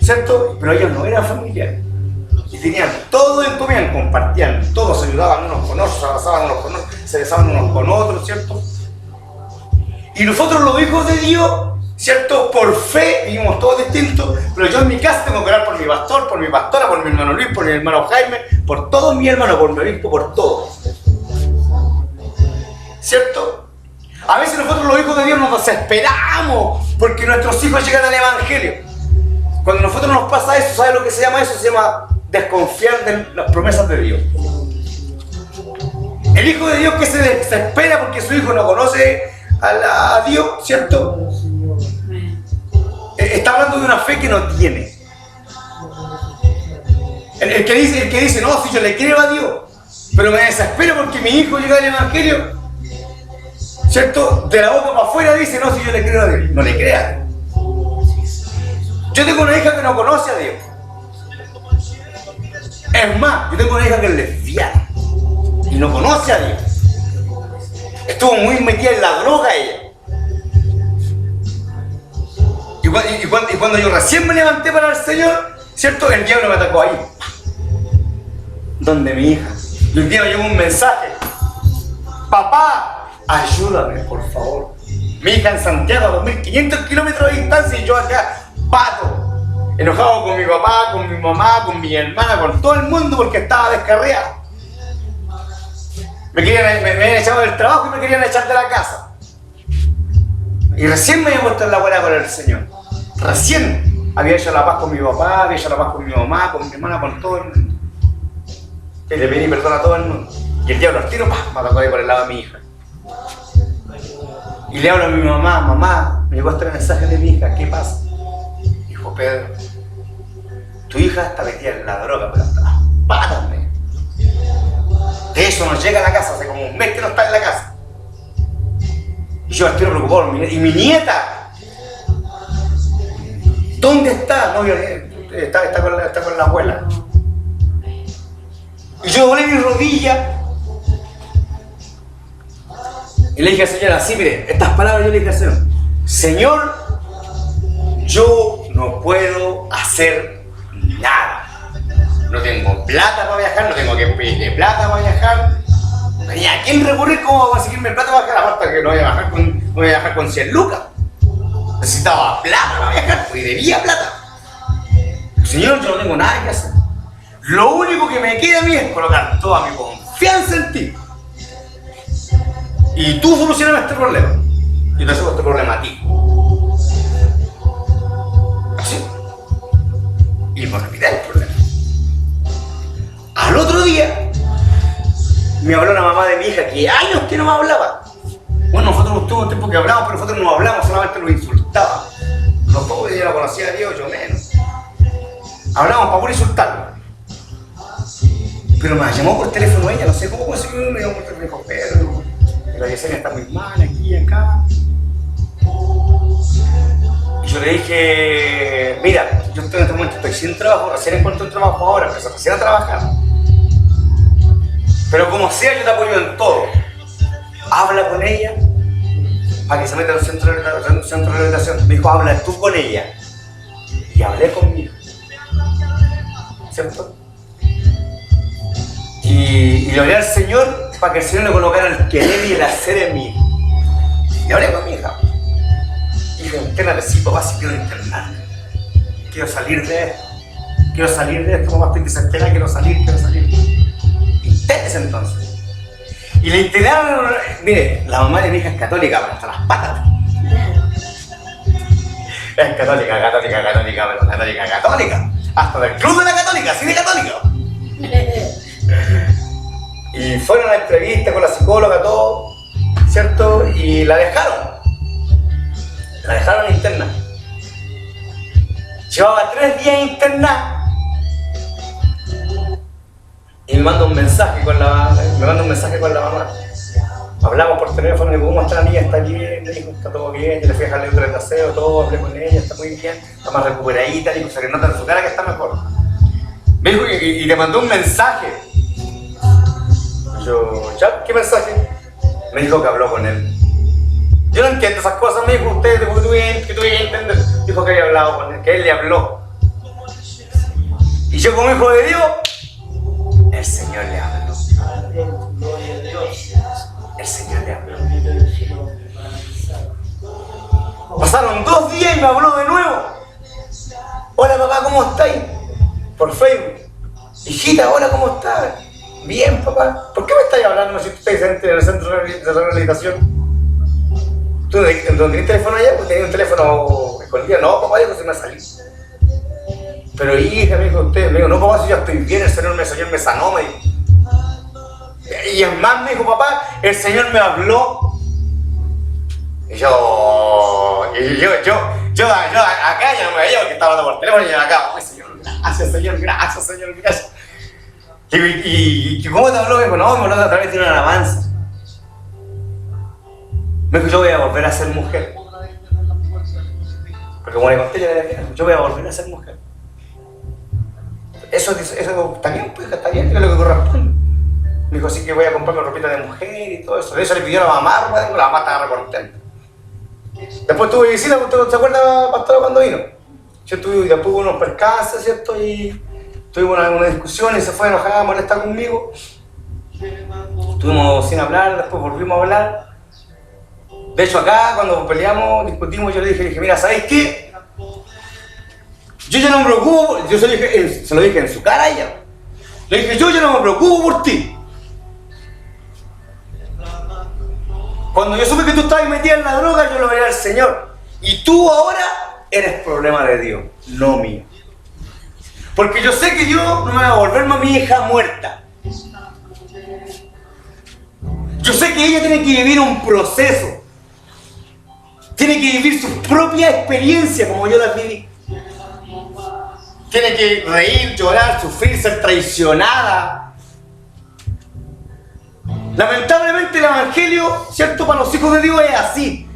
¿cierto? Pero ellos no eran familiares. Y tenían todo en común, compartían, todos se ayudaban unos con otros, se abrazaban unos con otros, se besaban unos con otros, ¿cierto? Y nosotros los hijos de Dios, ¿cierto? Por fe vivimos todos distintos, pero yo en mi casa tengo que orar por mi pastor, por mi pastora, por mi hermano Luis, por mi hermano Jaime, por todos mis hermanos, por mi obispo, por todos, ¿cierto? A veces nosotros los hijos de Dios nos desesperamos porque nuestros hijos llegan al Evangelio. Cuando a nosotros nos pasa eso, ¿sabes lo que se llama eso? Se llama desconfiar de las promesas de Dios. El hijo de Dios que se desespera porque su hijo no conoce a Dios, ¿cierto? Está hablando de una fe que no tiene. El que dice, no, si yo le creo a Dios, pero me desespero porque mi hijo llega al Evangelio, ¿cierto? De la boca para afuera dice, no, si yo le creo a Dios. No le creas. Yo tengo una hija que no conoce a Dios. Es más, yo tengo una hija que es lesbiana y no conoce a Dios. Estuvo muy metida en la droga ella. Y cuando yo recién me levanté para el Señor, ¿cierto? El diablo me atacó ahí. Donde mi hija. Y un día me llegó un mensaje. Papá, ayúdame, por favor. Mi hija en Santiago, a 2.500 kilómetros de distancia, y yo acá, pato, enojado con mi papá, con mi mamá, con mi hermana, con todo el mundo porque estaba descarriado. Me habían echado del trabajo y me querían echar de la casa. Y recién me había puesto en la buena con el Señor. Recién había hecho la paz con mi papá, había hecho la paz con mi mamá, con mi hermana, con todo el mundo. Y le pedí perdón a todo el mundo. Y el diablo al tiro, me atacó ahí por el lado de mi hija. Y le hablo a mi mamá, mamá, me llegó este mensaje de mi hija, ¿qué pasa? Dijo Pedro, tu hija está metida en la droga, pero hasta las patas, me. De eso no llega a la casa, hace como un mes que no está en la casa. Y yo estoy preocupado, y mi nieta, ¿dónde está? No, está con la abuela. Y yo doblé mi rodilla y le dije al Señor así, mire, estas palabras yo le dije al Señor, Señor, yo no puedo hacer nada. No tengo plata para viajar, no tengo que pedirle plata para viajar. No tenía a quién recurrir, cómo voy a conseguirme plata para viajar, aparte que no voy a viajar con 100 lucas. Necesitaba plata para viajar, pues, y debía plata. Señor, yo no tengo nada que hacer. Lo único que me queda a mí es colocar toda mi confianza en ti. Y tú solucionas este problema. Yo te resuelvo este problema a ti. Así. Y me olvidé el problema. Al otro día, me habló la mamá de mi hija, que años que no me hablaba. Bueno, nosotros tuvimos tiempo que hablamos, pero nosotros no hablamos, solamente nos insultábamos. Los pobres, yo la conocía a Dios, yo menos. Hablamos para poder insultarlo. Pero me llamó por teléfono ella, no sé cómo consiguió, me llamó por teléfono, me dijo, Pedro, la Yesenia está muy mal aquí, acá. Y yo le dije, mira, yo en este momento estoy sin trabajo, recién encuentro un trabajo ahora, empecé recién a trabajar. Pero como sea, yo te apoyo en todo. Habla con ella para que se meta en un centro de rehabilitación. Me dijo, habla tú con ella. Y hablé conmigo. ¿Cierto? Y le hablé al Señor para que el Señor le colocara el querer y el hacer en mí. Y hablé con mi hija. Y dije, entérate, sí, papá, si quiero internarme. Quiero salir de esto. Quiero salir de esto, mamá, estoy desesperada, quiero salir. Intérese entonces. Y le internaron, mire, la mamá de mi hija es católica, pero hasta las patas. Es católica, pero católica. Hasta del club de la católica, así de católica. Y fueron a la entrevista con la psicóloga, todo, ¿cierto? Y la dejaron. La dejaron interna. Llevaba 3 días interna. Y me manda un mensaje con la mamá. Hablamos por teléfono, le digo, ¿cómo está la niña? ¿Está bien? Le dijo, está todo bien. Yo le fui a dejarle un trasero, todo, hablé con ella, está muy bien. Está más recuperadita, le dijo, se le nota en su cara que está mejor. Me dijo, y le mandó un mensaje. Yo, ¿ya? ¿Qué mensaje? Me dijo que habló con él. Yo no entiendo esas cosas, me dijo, usted, que tú vienes a entender. Dijo que había hablado con él, que él le habló. Y yo como hijo de Dios, el Señor le habló. El Señor le habló. Pasaron 2 días y me habló de nuevo. Hola papá, ¿cómo estáis? Por Facebook. Hijita, hola, ¿cómo estás? Bien, papá. ¿Por qué me estáis hablando si tú estás en el centro de rehabilitación? ¿Tú no tenías teléfono allá? Pues tenías un teléfono escondido. No, papá, dijo, se me salió. Pero hija, me dijo usted, me dijo, no papá, si yo estoy bien, el Señor me sanó, me dijo. Y es más, me dijo, papá, el Señor me habló. Y yo acá ya no me veía porque estaba hablando por teléfono y yo acá, ay Señor, gracias. ¿Y cómo te habló? Me dijo, no, me habló a través de una alabanza. Me dijo, yo voy a volver a ser mujer. Porque como le conté, yo voy a volver a ser mujer. Eso está bien, pues, está bien, es lo que corresponde. Me dijo, así que voy a comprarme ropita de mujer y todo eso. De eso le pidió a la mamá, la mamá estaba recontenta. Después tuve visita, ¿se acuerda, pastora, cuando vino? Yo tuve, después hubo unos percances, ¿cierto? Y tuvimos una discusión y se fue enojada, molesta conmigo. Estuvimos sin hablar, después volvimos a hablar. De hecho, acá, cuando peleamos, discutimos, yo le dije, mira, ¿sabes qué? Yo ya no me preocupo, yo se lo dije en su cara a ella. Le dije, yo ya no me preocupo por ti. Cuando yo supe que tú estabas metida en la droga, yo lo veía al Señor. Y tú ahora eres problema de Dios, no mío. Porque yo sé que Dios no me va a volverme a mi hija muerta. Yo sé que ella tiene que vivir un proceso. Tiene que vivir su propia experiencia como yo la viví. Tiene que reír, llorar, sufrir, ser traicionada. Lamentablemente el Evangelio, ¿cierto? Para los hijos de Dios es así.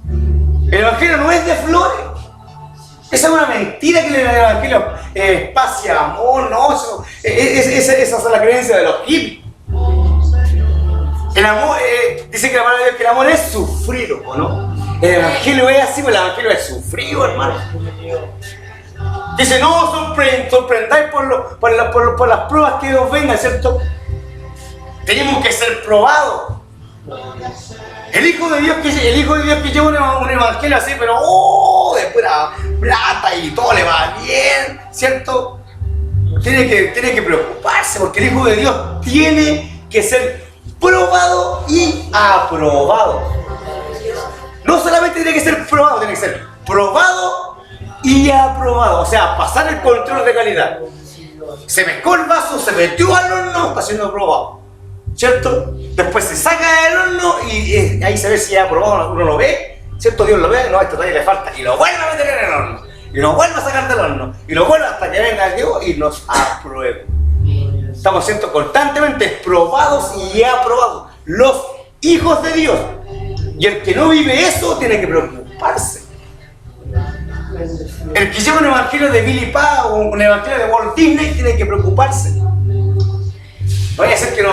El Evangelio no es de flores. Esa es una mentira que el Evangelio espacia amor, no. Esa es la creencia de los hippies. El amor, dice que la palabra de Dios que el amor es sufrido, ¿o no? El evangelio es así, pues el evangelio es sufrido, hermano. Dice, no os sorprendáis por las pruebas que os vengan, ¿cierto? Tenemos que ser probados. El Hijo de Dios que lleva un evangelio así, pero de pura plata y todo le va bien, ¿cierto? Tiene que preocuparse, porque el Hijo de Dios tiene que ser probado y aprobado. No solamente tiene que ser probado, tiene que ser probado y aprobado. O sea, pasar el control de calidad. Se mezcló el vaso, se metió al horno, está siendo probado, ¿cierto? Después se saca del horno y ahí se ve si es aprobado, uno lo ve, ¿cierto? Dios lo ve, no, esto todavía le falta, y lo vuelve a meter en el horno, y lo vuelve a sacar del horno, y lo vuelve hasta que venga Dios y nos apruebe. Estamos siendo constantemente probados y aprobados, los hijos de Dios. Y el que no vive eso tiene que preocuparse. El que lleva un evangelio de Billy Paz o un evangelio de Walt Disney tiene que preocuparse. No vaya a ser que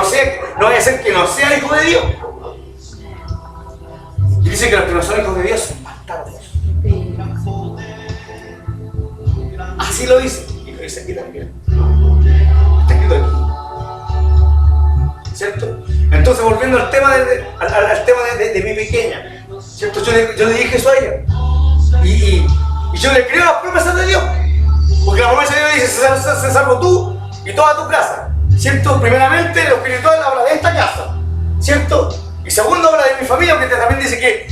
no sea hijo de Dios. Y dice que los que no son hijos de Dios son bastardos. Así lo dice. Y lo dice aquí también. Está escrito aquí. ¿Cierto? Entonces, volviendo al tema de mi pequeña, ¿cierto? Yo le dije eso a ella. Y yo le creo las promesas de Dios. Porque la promesa de Dios dice, se salvo tú y toda tu casa. ¿Cierto? Primeramente, lo espiritual habla de esta casa, ¿cierto? Y segundo, habla de mi familia, porque también dice que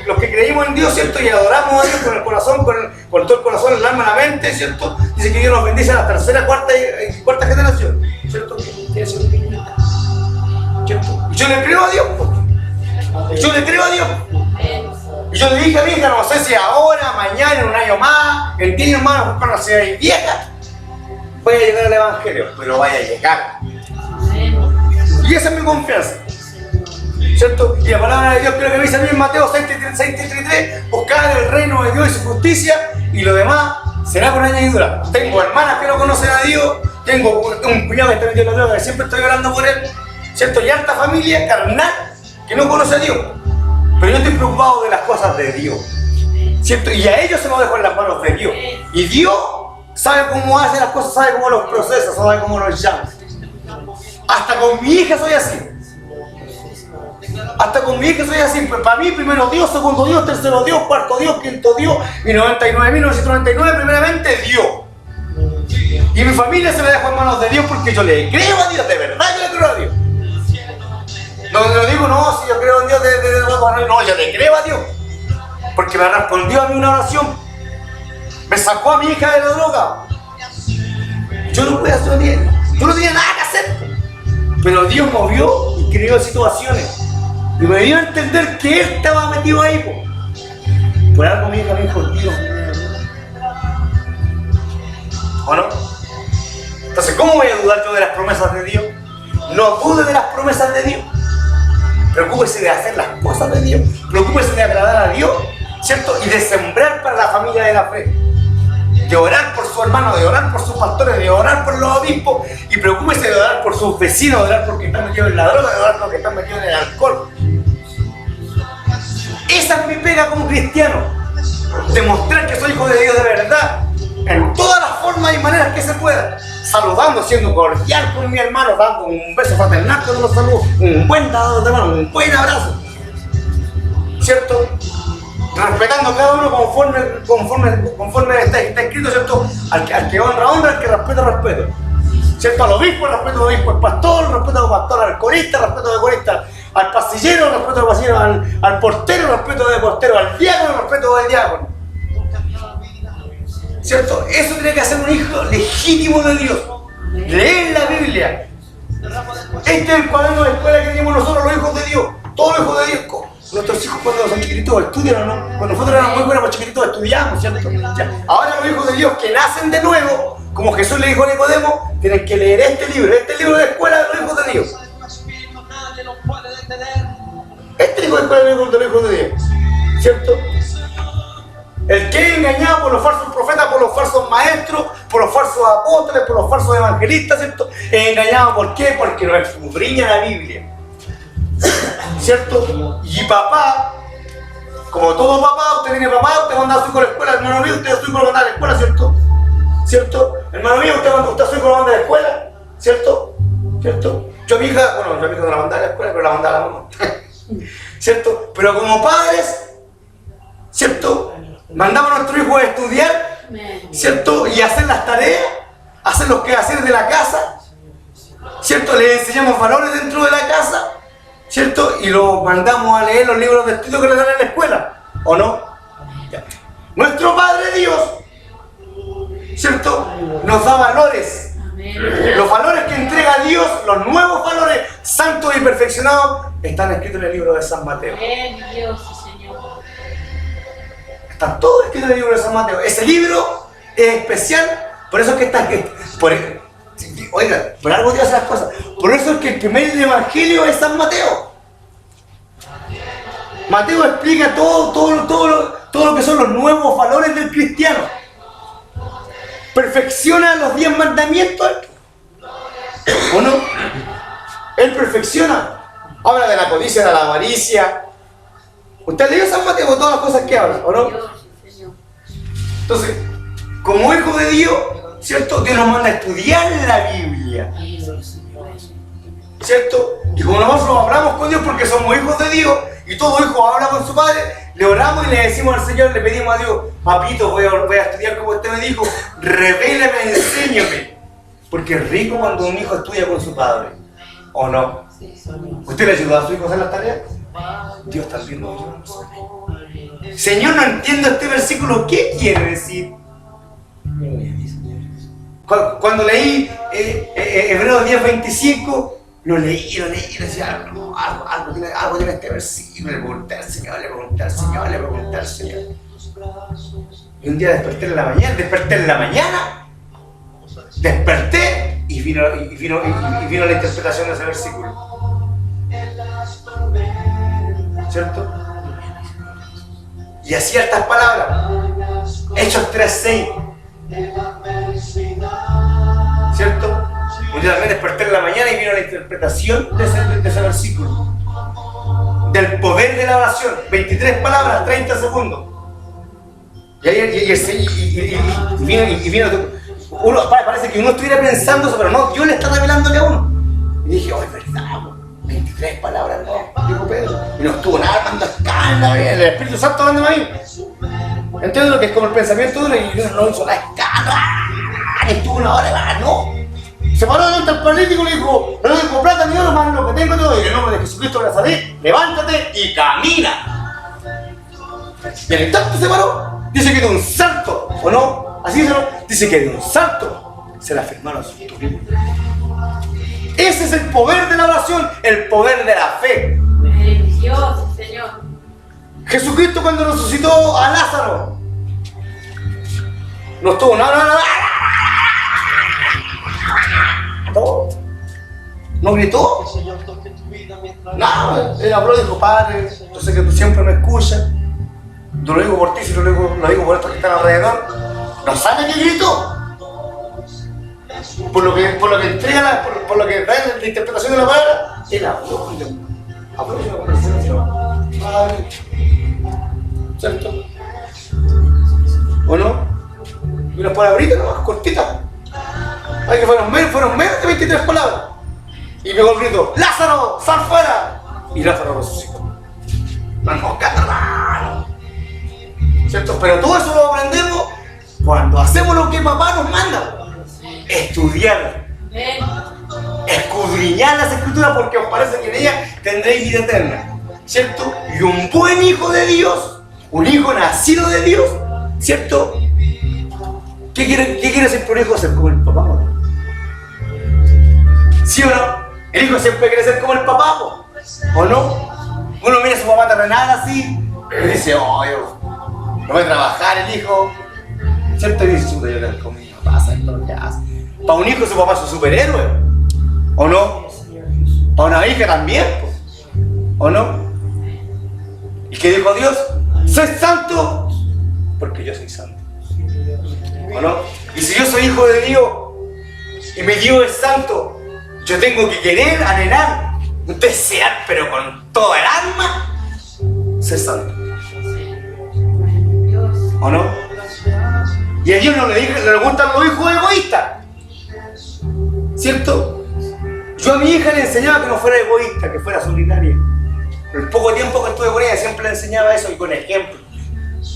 los que creímos en Dios, ¿cierto? Y adoramos a Dios con el corazón, con todo el corazón, el alma, la mente, ¿cierto? Dice que Dios nos bendice a la tercera, cuarta generación, ¿cierto? ¿Cierto? Y yo le creo a Dios, porque yo le creo a Dios. Y yo le dije a mi hija, no sé si ahora, mañana, en un año más, en 10 años más, cuando sea vieja, voy a llegar al evangelio, pero vaya a llegar. Y esa es mi confianza, ¿cierto? Y la palabra de Dios creo que me dice a mí en Mateo 6:33, buscad el reino de Dios y su justicia, y lo demás será por añadidura. Tengo hermanas que no conocen a Dios, tengo un cuñado que está metido en la droga, que siempre estoy orando por él, ¿cierto? Y harta familia carnal que no conoce a Dios. Pero yo estoy preocupado de las cosas de Dios, ¿cierto? Y a ellos se los dejo en las manos de Dios. Y Dios sabe cómo hace las cosas, sabe cómo los procesa, sabe cómo los llama. Hasta con mi hija soy así. Hasta con mi hija soy así. Pues para mí, primero Dios, segundo Dios, tercero Dios, cuarto Dios, quinto Dios, y 99.999, primeramente Dios. Y mi familia se la dejo en manos de Dios porque yo le creo a Dios, de verdad yo le creo a Dios. No digo, no, si yo creo en Dios, no, yo le creo a Dios. Porque me respondió a mí una oración. Me sacó a mi hija de la droga. Yo no podía hacer bien. Yo no tenía nada que hacer. Pero Dios movió y creó situaciones. Y me dio a entender que Él estaba metido ahí. Por algo mi hija me dijo, Dios. ¿O no? Entonces, ¿cómo voy a dudar yo de las promesas de Dios? No dude de las promesas de Dios. Preocúpese de hacer las cosas de Dios. Preocúpese de agradar a Dios, ¿cierto? Y de sembrar para la familia de la fe. De orar por su hermano, de orar por sus pastores, de orar por los obispos. Y preocúpese de orar por sus vecinos, de orar por los que están metidos en la droga, de orar por los que están metidos en el alcohol. Esa es mi pega como cristiano. Demostrar que soy hijo de Dios de verdad. En todas las formas y maneras que se pueda. Saludando, siendo cordial con mi hermano, dando un beso fraternal cuando los saludo, un buen dado de mano, un buen abrazo, ¿cierto? Respetando a cada uno conforme está escrito, ¿cierto? Al que honra, honra, al que respeta, respeto, ¿cierto? Al obispo, respeto al obispo, al pastor, respeto al pastor, al corista, respeto al corista, al pasillero, respeto al pasillero, al portero, respeto al portero, al diácono, respeto al diácono. ¿Cierto? Eso tiene que hacer un hijo legítimo de Dios. Leer la Biblia. Este es el cuaderno de escuela que tenemos nosotros, los hijos de Dios. Todos los hijos de Dios. Nuestros hijos cuando son chiquititos estudian o no. Cuando nosotros éramos muy buenos, chiquititos estudiamos, ¿cierto? Ya. Ahora los hijos de Dios que nacen de nuevo, como Jesús le dijo a Nicodemo, tienen que leer este libro de escuela de los hijos de Dios. Este libro de escuela de los hijos de Dios, ¿cierto? El que es engañado por los falsos profetas, por los falsos maestros, por los falsos apóstoles, por los falsos evangelistas, ¿cierto? Es engañado, ¿por qué? Porque no escudriña la Biblia, ¿cierto? Y papá como todo papá, usted tiene papá, usted manda a su hijo a la escuela, hermano mío, usted a su hijo lo manda a la escuela, ¿cierto? ¿Cierto? Hermano mío, usted a su hijo lo manda a la escuela, ¿cierto? ¿Cierto? Yo a mi hija no la mandaba a la escuela, pero la mandaba a la mamá. ¿Cierto? Pero como padres, ¿cierto? Mandamos a nuestro hijo a estudiar, ¿cierto? Y hacer las tareas, hacer los quehaceres de la casa, ¿cierto? Le enseñamos valores dentro de la casa, ¿cierto? Y lo mandamos a leer los libros de estudio que le dan en la escuela, ¿o no? Ya. Nuestro Padre Dios, ¿cierto? Nos da valores. Los valores que entrega Dios, los nuevos valores santos y perfeccionados, están escritos en el libro de San Mateo. Están todos escritos en el libro de San Mateo. Ese libro es especial, por eso es que está... Oiga, por algo Dios hace las cosas. Por eso es que el primer evangelio es San Mateo. Mateo explica todo lo que son los nuevos valores del cristiano. Perfecciona los 10 mandamientos, ¿o no? Él perfecciona. Habla de la codicia, de la avaricia. Usted leyó San Mateo con todas las cosas que habla, ¿o no? Entonces, como hijo de Dios, ¿cierto? Dios nos manda a estudiar la Biblia, ¿cierto? Y como nosotros hablamos con Dios porque somos hijos de Dios, y todo hijo habla con su padre, le oramos y le decimos al Señor, le pedimos a Dios, papito, voy a estudiar como usted me dijo, revélame, enséñame. Porque es rico cuando un hijo estudia con su padre, ¿o no? ¿Usted le ayuda a su hijo a hacer las tareas? Dios también nos ayuda a nosotros. Señor, no entiendo este versículo, ¿qué quiere decir? Cuando leí Hebreos 10:25, lo leí y decía, algo tiene este versículo. Le pregunté al Señor. Y un día desperté en la mañana, y vino la interpretación de ese versículo. ¿Cierto? Y hacía estas palabras, Hechos 3:6. ¿Cierto? Un día también desperté en la mañana y vino la interpretación de ese versículo. Del poder de la oración. 23 palabras, 30 segundos. Y vino uno, parece que uno estuviera pensando eso, pero no, Dios le está revelándole a uno. Y dije, oh, es verdad, 23 palabras, no, dijo Pedro. Y no estuvo nada armando escala, el Espíritu Santo hablando a mí. ¿Entiendes lo que es como el pensamiento de uno? Y no hizo la escala. Estuvo una hora y más, no. Se paró delante al paralítico y le dijo, no tengo plata ni oro, más lo que tengo todo. Y en el nombre de Jesucristo de Nazaret, levántate y camina. Y al instante se paró. Dice que de un salto, ¿o no? Así dice, ¿no? Dice que de un salto se le afirmaron sus turnos. Ese es el poder de la oración, el poder de la fe. Dios, Señor. Jesucristo cuando resucitó a Lázaro, no estuvo, no gritó, nada, él habló y dijo, Padre, yo sé que tú siempre me escuchas, yo lo digo por ti, si lo digo por estos que están alrededor. No sabe qué gritó, por lo que entrega, por lo que da la interpretación de la palabra, él habló y una conversación, Padre, ¿cierto? ¿O no? Y unas palabritas nomás, cortitas. Ay, que fueron menos de 23 palabras. Y pegó el grito, ¡Lázaro, sal fuera! Y Lázaro resucitó. ¿Cierto? Pero todo eso lo aprendemos cuando hacemos lo que papá nos manda. Estudiar. Escudriñar las escrituras porque os parece que en ellas tendréis vida eterna. ¿Cierto? Y un buen hijo de Dios, un hijo nacido de Dios, ¿cierto? ¿Qué quiere ser por hijo? Ser como el papá, ¿no? ¿Sí o no? El hijo siempre quiere ser como el papá, ¿o no? Uno mira a su papá terrenal así y dice, oh, yo no voy a trabajar el hijo, ¿cierto? Y dice, yo le con mi papá, ¿cierto? Para un hijo su papá es su superhéroe, ¿o no? Para una hija también, ¿o no? ¿Y qué dijo Dios? Sé santo porque yo soy santo, ¿o no? Y si yo soy hijo de Dios y mi Dios es santo, yo tengo que querer, anhelar, desear, pero con toda el alma, ser santo. ¿O no? Y a Dios no le gustan los hijos egoístas. ¿Cierto? Yo a mi hija le enseñaba que no fuera egoísta, que fuera solidaria. El poco tiempo que estuve con ella siempre le enseñaba eso y con ejemplo.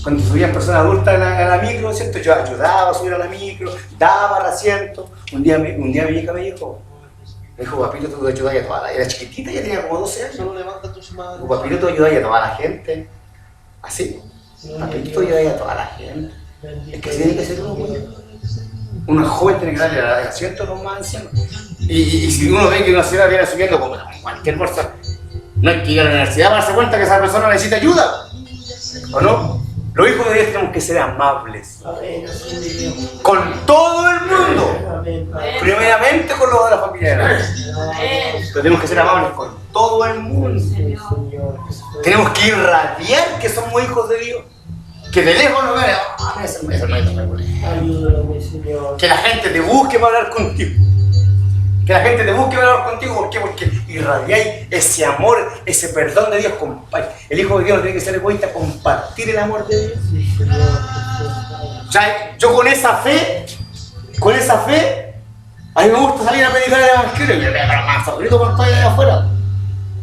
Cuando subían personas adultas a la micro, ¿cierto? Yo ayudaba a subir a la micro, daba asiento. Un día mi hija me dijo, papito, tú ayudas a toda la gente. Era chiquitita, ya tenía como 12 años. Papito, tú ayudas a toda la gente. Así. Papito, tú ayudas a toda la gente. Es que así tiene que ser una joven tiene que darle asiento a los más ancianos. Y si uno ve que una señora viene subiendo como cualquier cosa, no hay que ir a la universidad para darse cuenta que esa persona necesita ayuda. ¿O no? Los hijos de Dios tenemos que ser amables con todo el mundo, primeramente con los de la familia de Dios. Pero tenemos que ser amables con todo el mundo. Tenemos que irradiar que somos hijos de Dios. Que de lejos no vean, que la gente te busque para hablar contigo. Que la gente te busque para hablar contigo. ¿Por qué? Porque irradiáis ese amor, ese perdón de Dios. El Hijo de Dios no tiene que ser egoísta, compartir el amor de Dios. O sea, yo con esa fe, a mí me gusta salir a predicar el Evangelio. Y yo me hago más favorito cuando estoy allá afuera.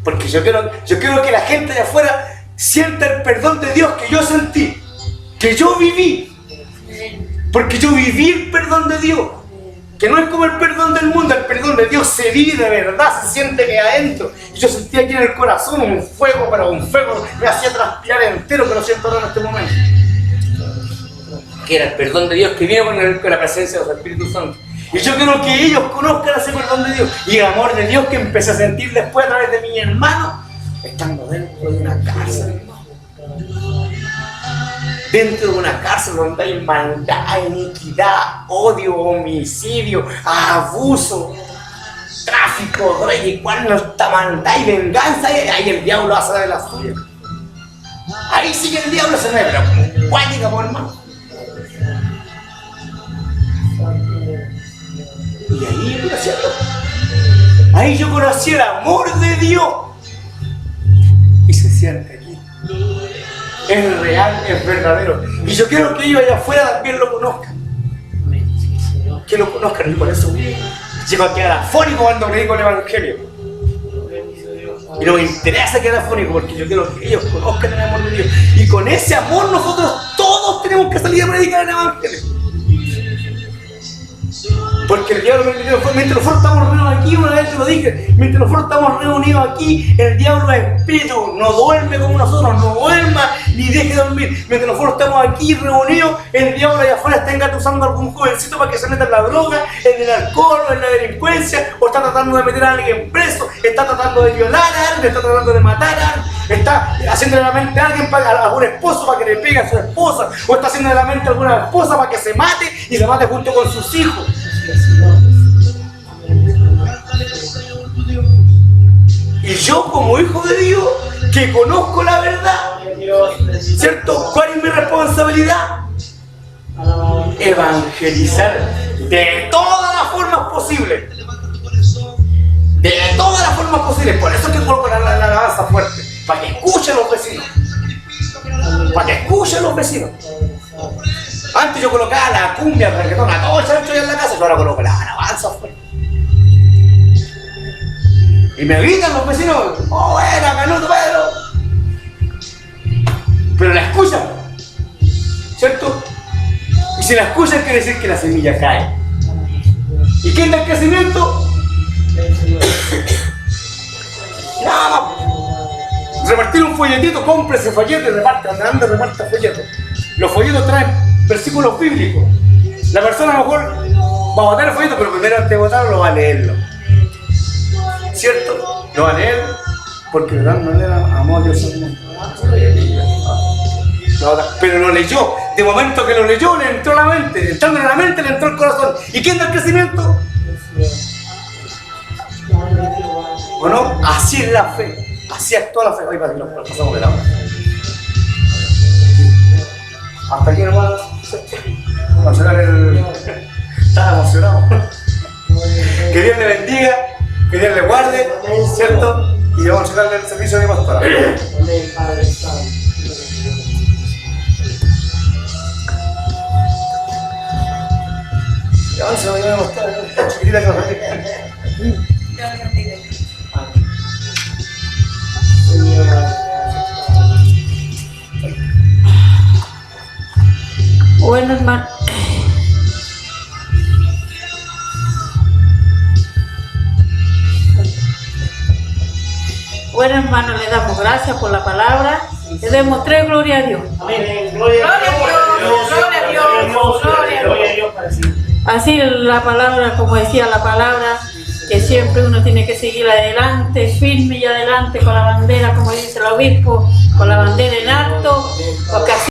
Porque yo quiero que la gente de afuera sienta el perdón de Dios que yo sentí, que yo viví. Porque yo viví el perdón de Dios. Que no es como el perdón del mundo, el perdón de Dios se vive de verdad, se siente que adentro. Y yo sentía aquí en el corazón un fuego, pero un fuego me hacía transpirar entero, que lo siento ahora en este momento. Que era el perdón de Dios que viene con la presencia de los Espíritus Santos. Y yo quiero que ellos conozcan ese perdón de Dios. Y el amor de Dios que empecé a sentir después a través de mi hermano, estando dentro de una cárcel. Dentro de una cárcel donde hay maldad, iniquidad, odio, homicidio, abuso, tráfico, droga y cuando esta maldad y venganza, ahí el diablo hace de la suya. Ahí sí que el diablo se mueve, pero como cuática, por hermano. Y ahí yo conocí el amor de Dios. Y se siente aquí. Es real, es verdadero. Y yo quiero que ellos allá afuera también lo conozcan. Que lo conozcan, y por eso llego a quedar afónico cuando predico el Evangelio. Y no me interesa quedar afónico porque yo quiero que ellos conozcan el amor de Dios. Y con ese amor nosotros todos tenemos que salir a predicar el Evangelio. Porque el diablo, mientras nosotros estamos reunidos aquí, una vez te lo dije, mientras nosotros estamos reunidos aquí, el diablo es espíritu, no duerme como nosotros, no duerma ni deje de dormir. Mientras nosotros estamos aquí reunidos, el diablo allá afuera está engatusando a algún jovencito para que se meta en la droga, en el alcohol, o en la delincuencia, o está tratando de meter a alguien preso, está tratando de violar a alguien, está tratando de matar a alguien, está haciendo la mente a alguien, a algún esposo para que le pegue a su esposa, o está haciendo la mente a alguna esposa para que se mate y se mate junto con sus hijos. Y yo como hijo de Dios, que conozco la verdad, ¿cierto? ¿Cuál es mi responsabilidad? Evangelizar de todas las formas posibles. De todas las formas posibles. Por eso es que coloco la alabanza fuerte. Para que escuchen los vecinos. Para que escuchen los vecinos. Antes yo colocaba la cumbia, el reggaetón, a todo el chancho allá en la casa, yo ahora coloco la alabanza fuerte. Y me gritan los vecinos, oh buena, Canuto Pedro. Pero la escuchan, ¿cierto? Y si la escuchan quiere decir que la semilla cae. ¿Y quién da el crecimiento? Nada más. Repartir un folletito, compre ese folleto y reparte, ande reparte folletos. Los folletos traen versículos bíblicos. La persona a lo mejor va a botar el folleto, pero primero antes de botarlo va a leerlo. ¿Cierto? Lo va a leer porque de tal manera amó a Dios al mundo. Pero lo leyó. De momento que lo leyó, le entró a la mente. Entrando en la mente, le entró el corazón. ¿Y quién da el crecimiento? ¿O no? Así es la fe. Así actúa la fe. Hoy pasamos de la hora. Hasta aquí nomás. Vamos a sacar el... Estaba emocionado. Que Dios le bendiga, que Dios le guarde, ¿cierto? Y vamos a sacarle el servicio de pastora. no, yo me mostraba, esta chiquitita que nos hace. Bueno, hermano. Bueno, hermano, le damos gracias por la palabra. Le demostré gloria a Dios. Amén. Gloria a Dios. Gloria a Dios, gloria a Dios. Gloria a Dios para siempre. Así la palabra, como decía la palabra, que siempre uno tiene que seguir adelante, firme y adelante con la bandera, como dice el obispo, con la bandera en alto, porque así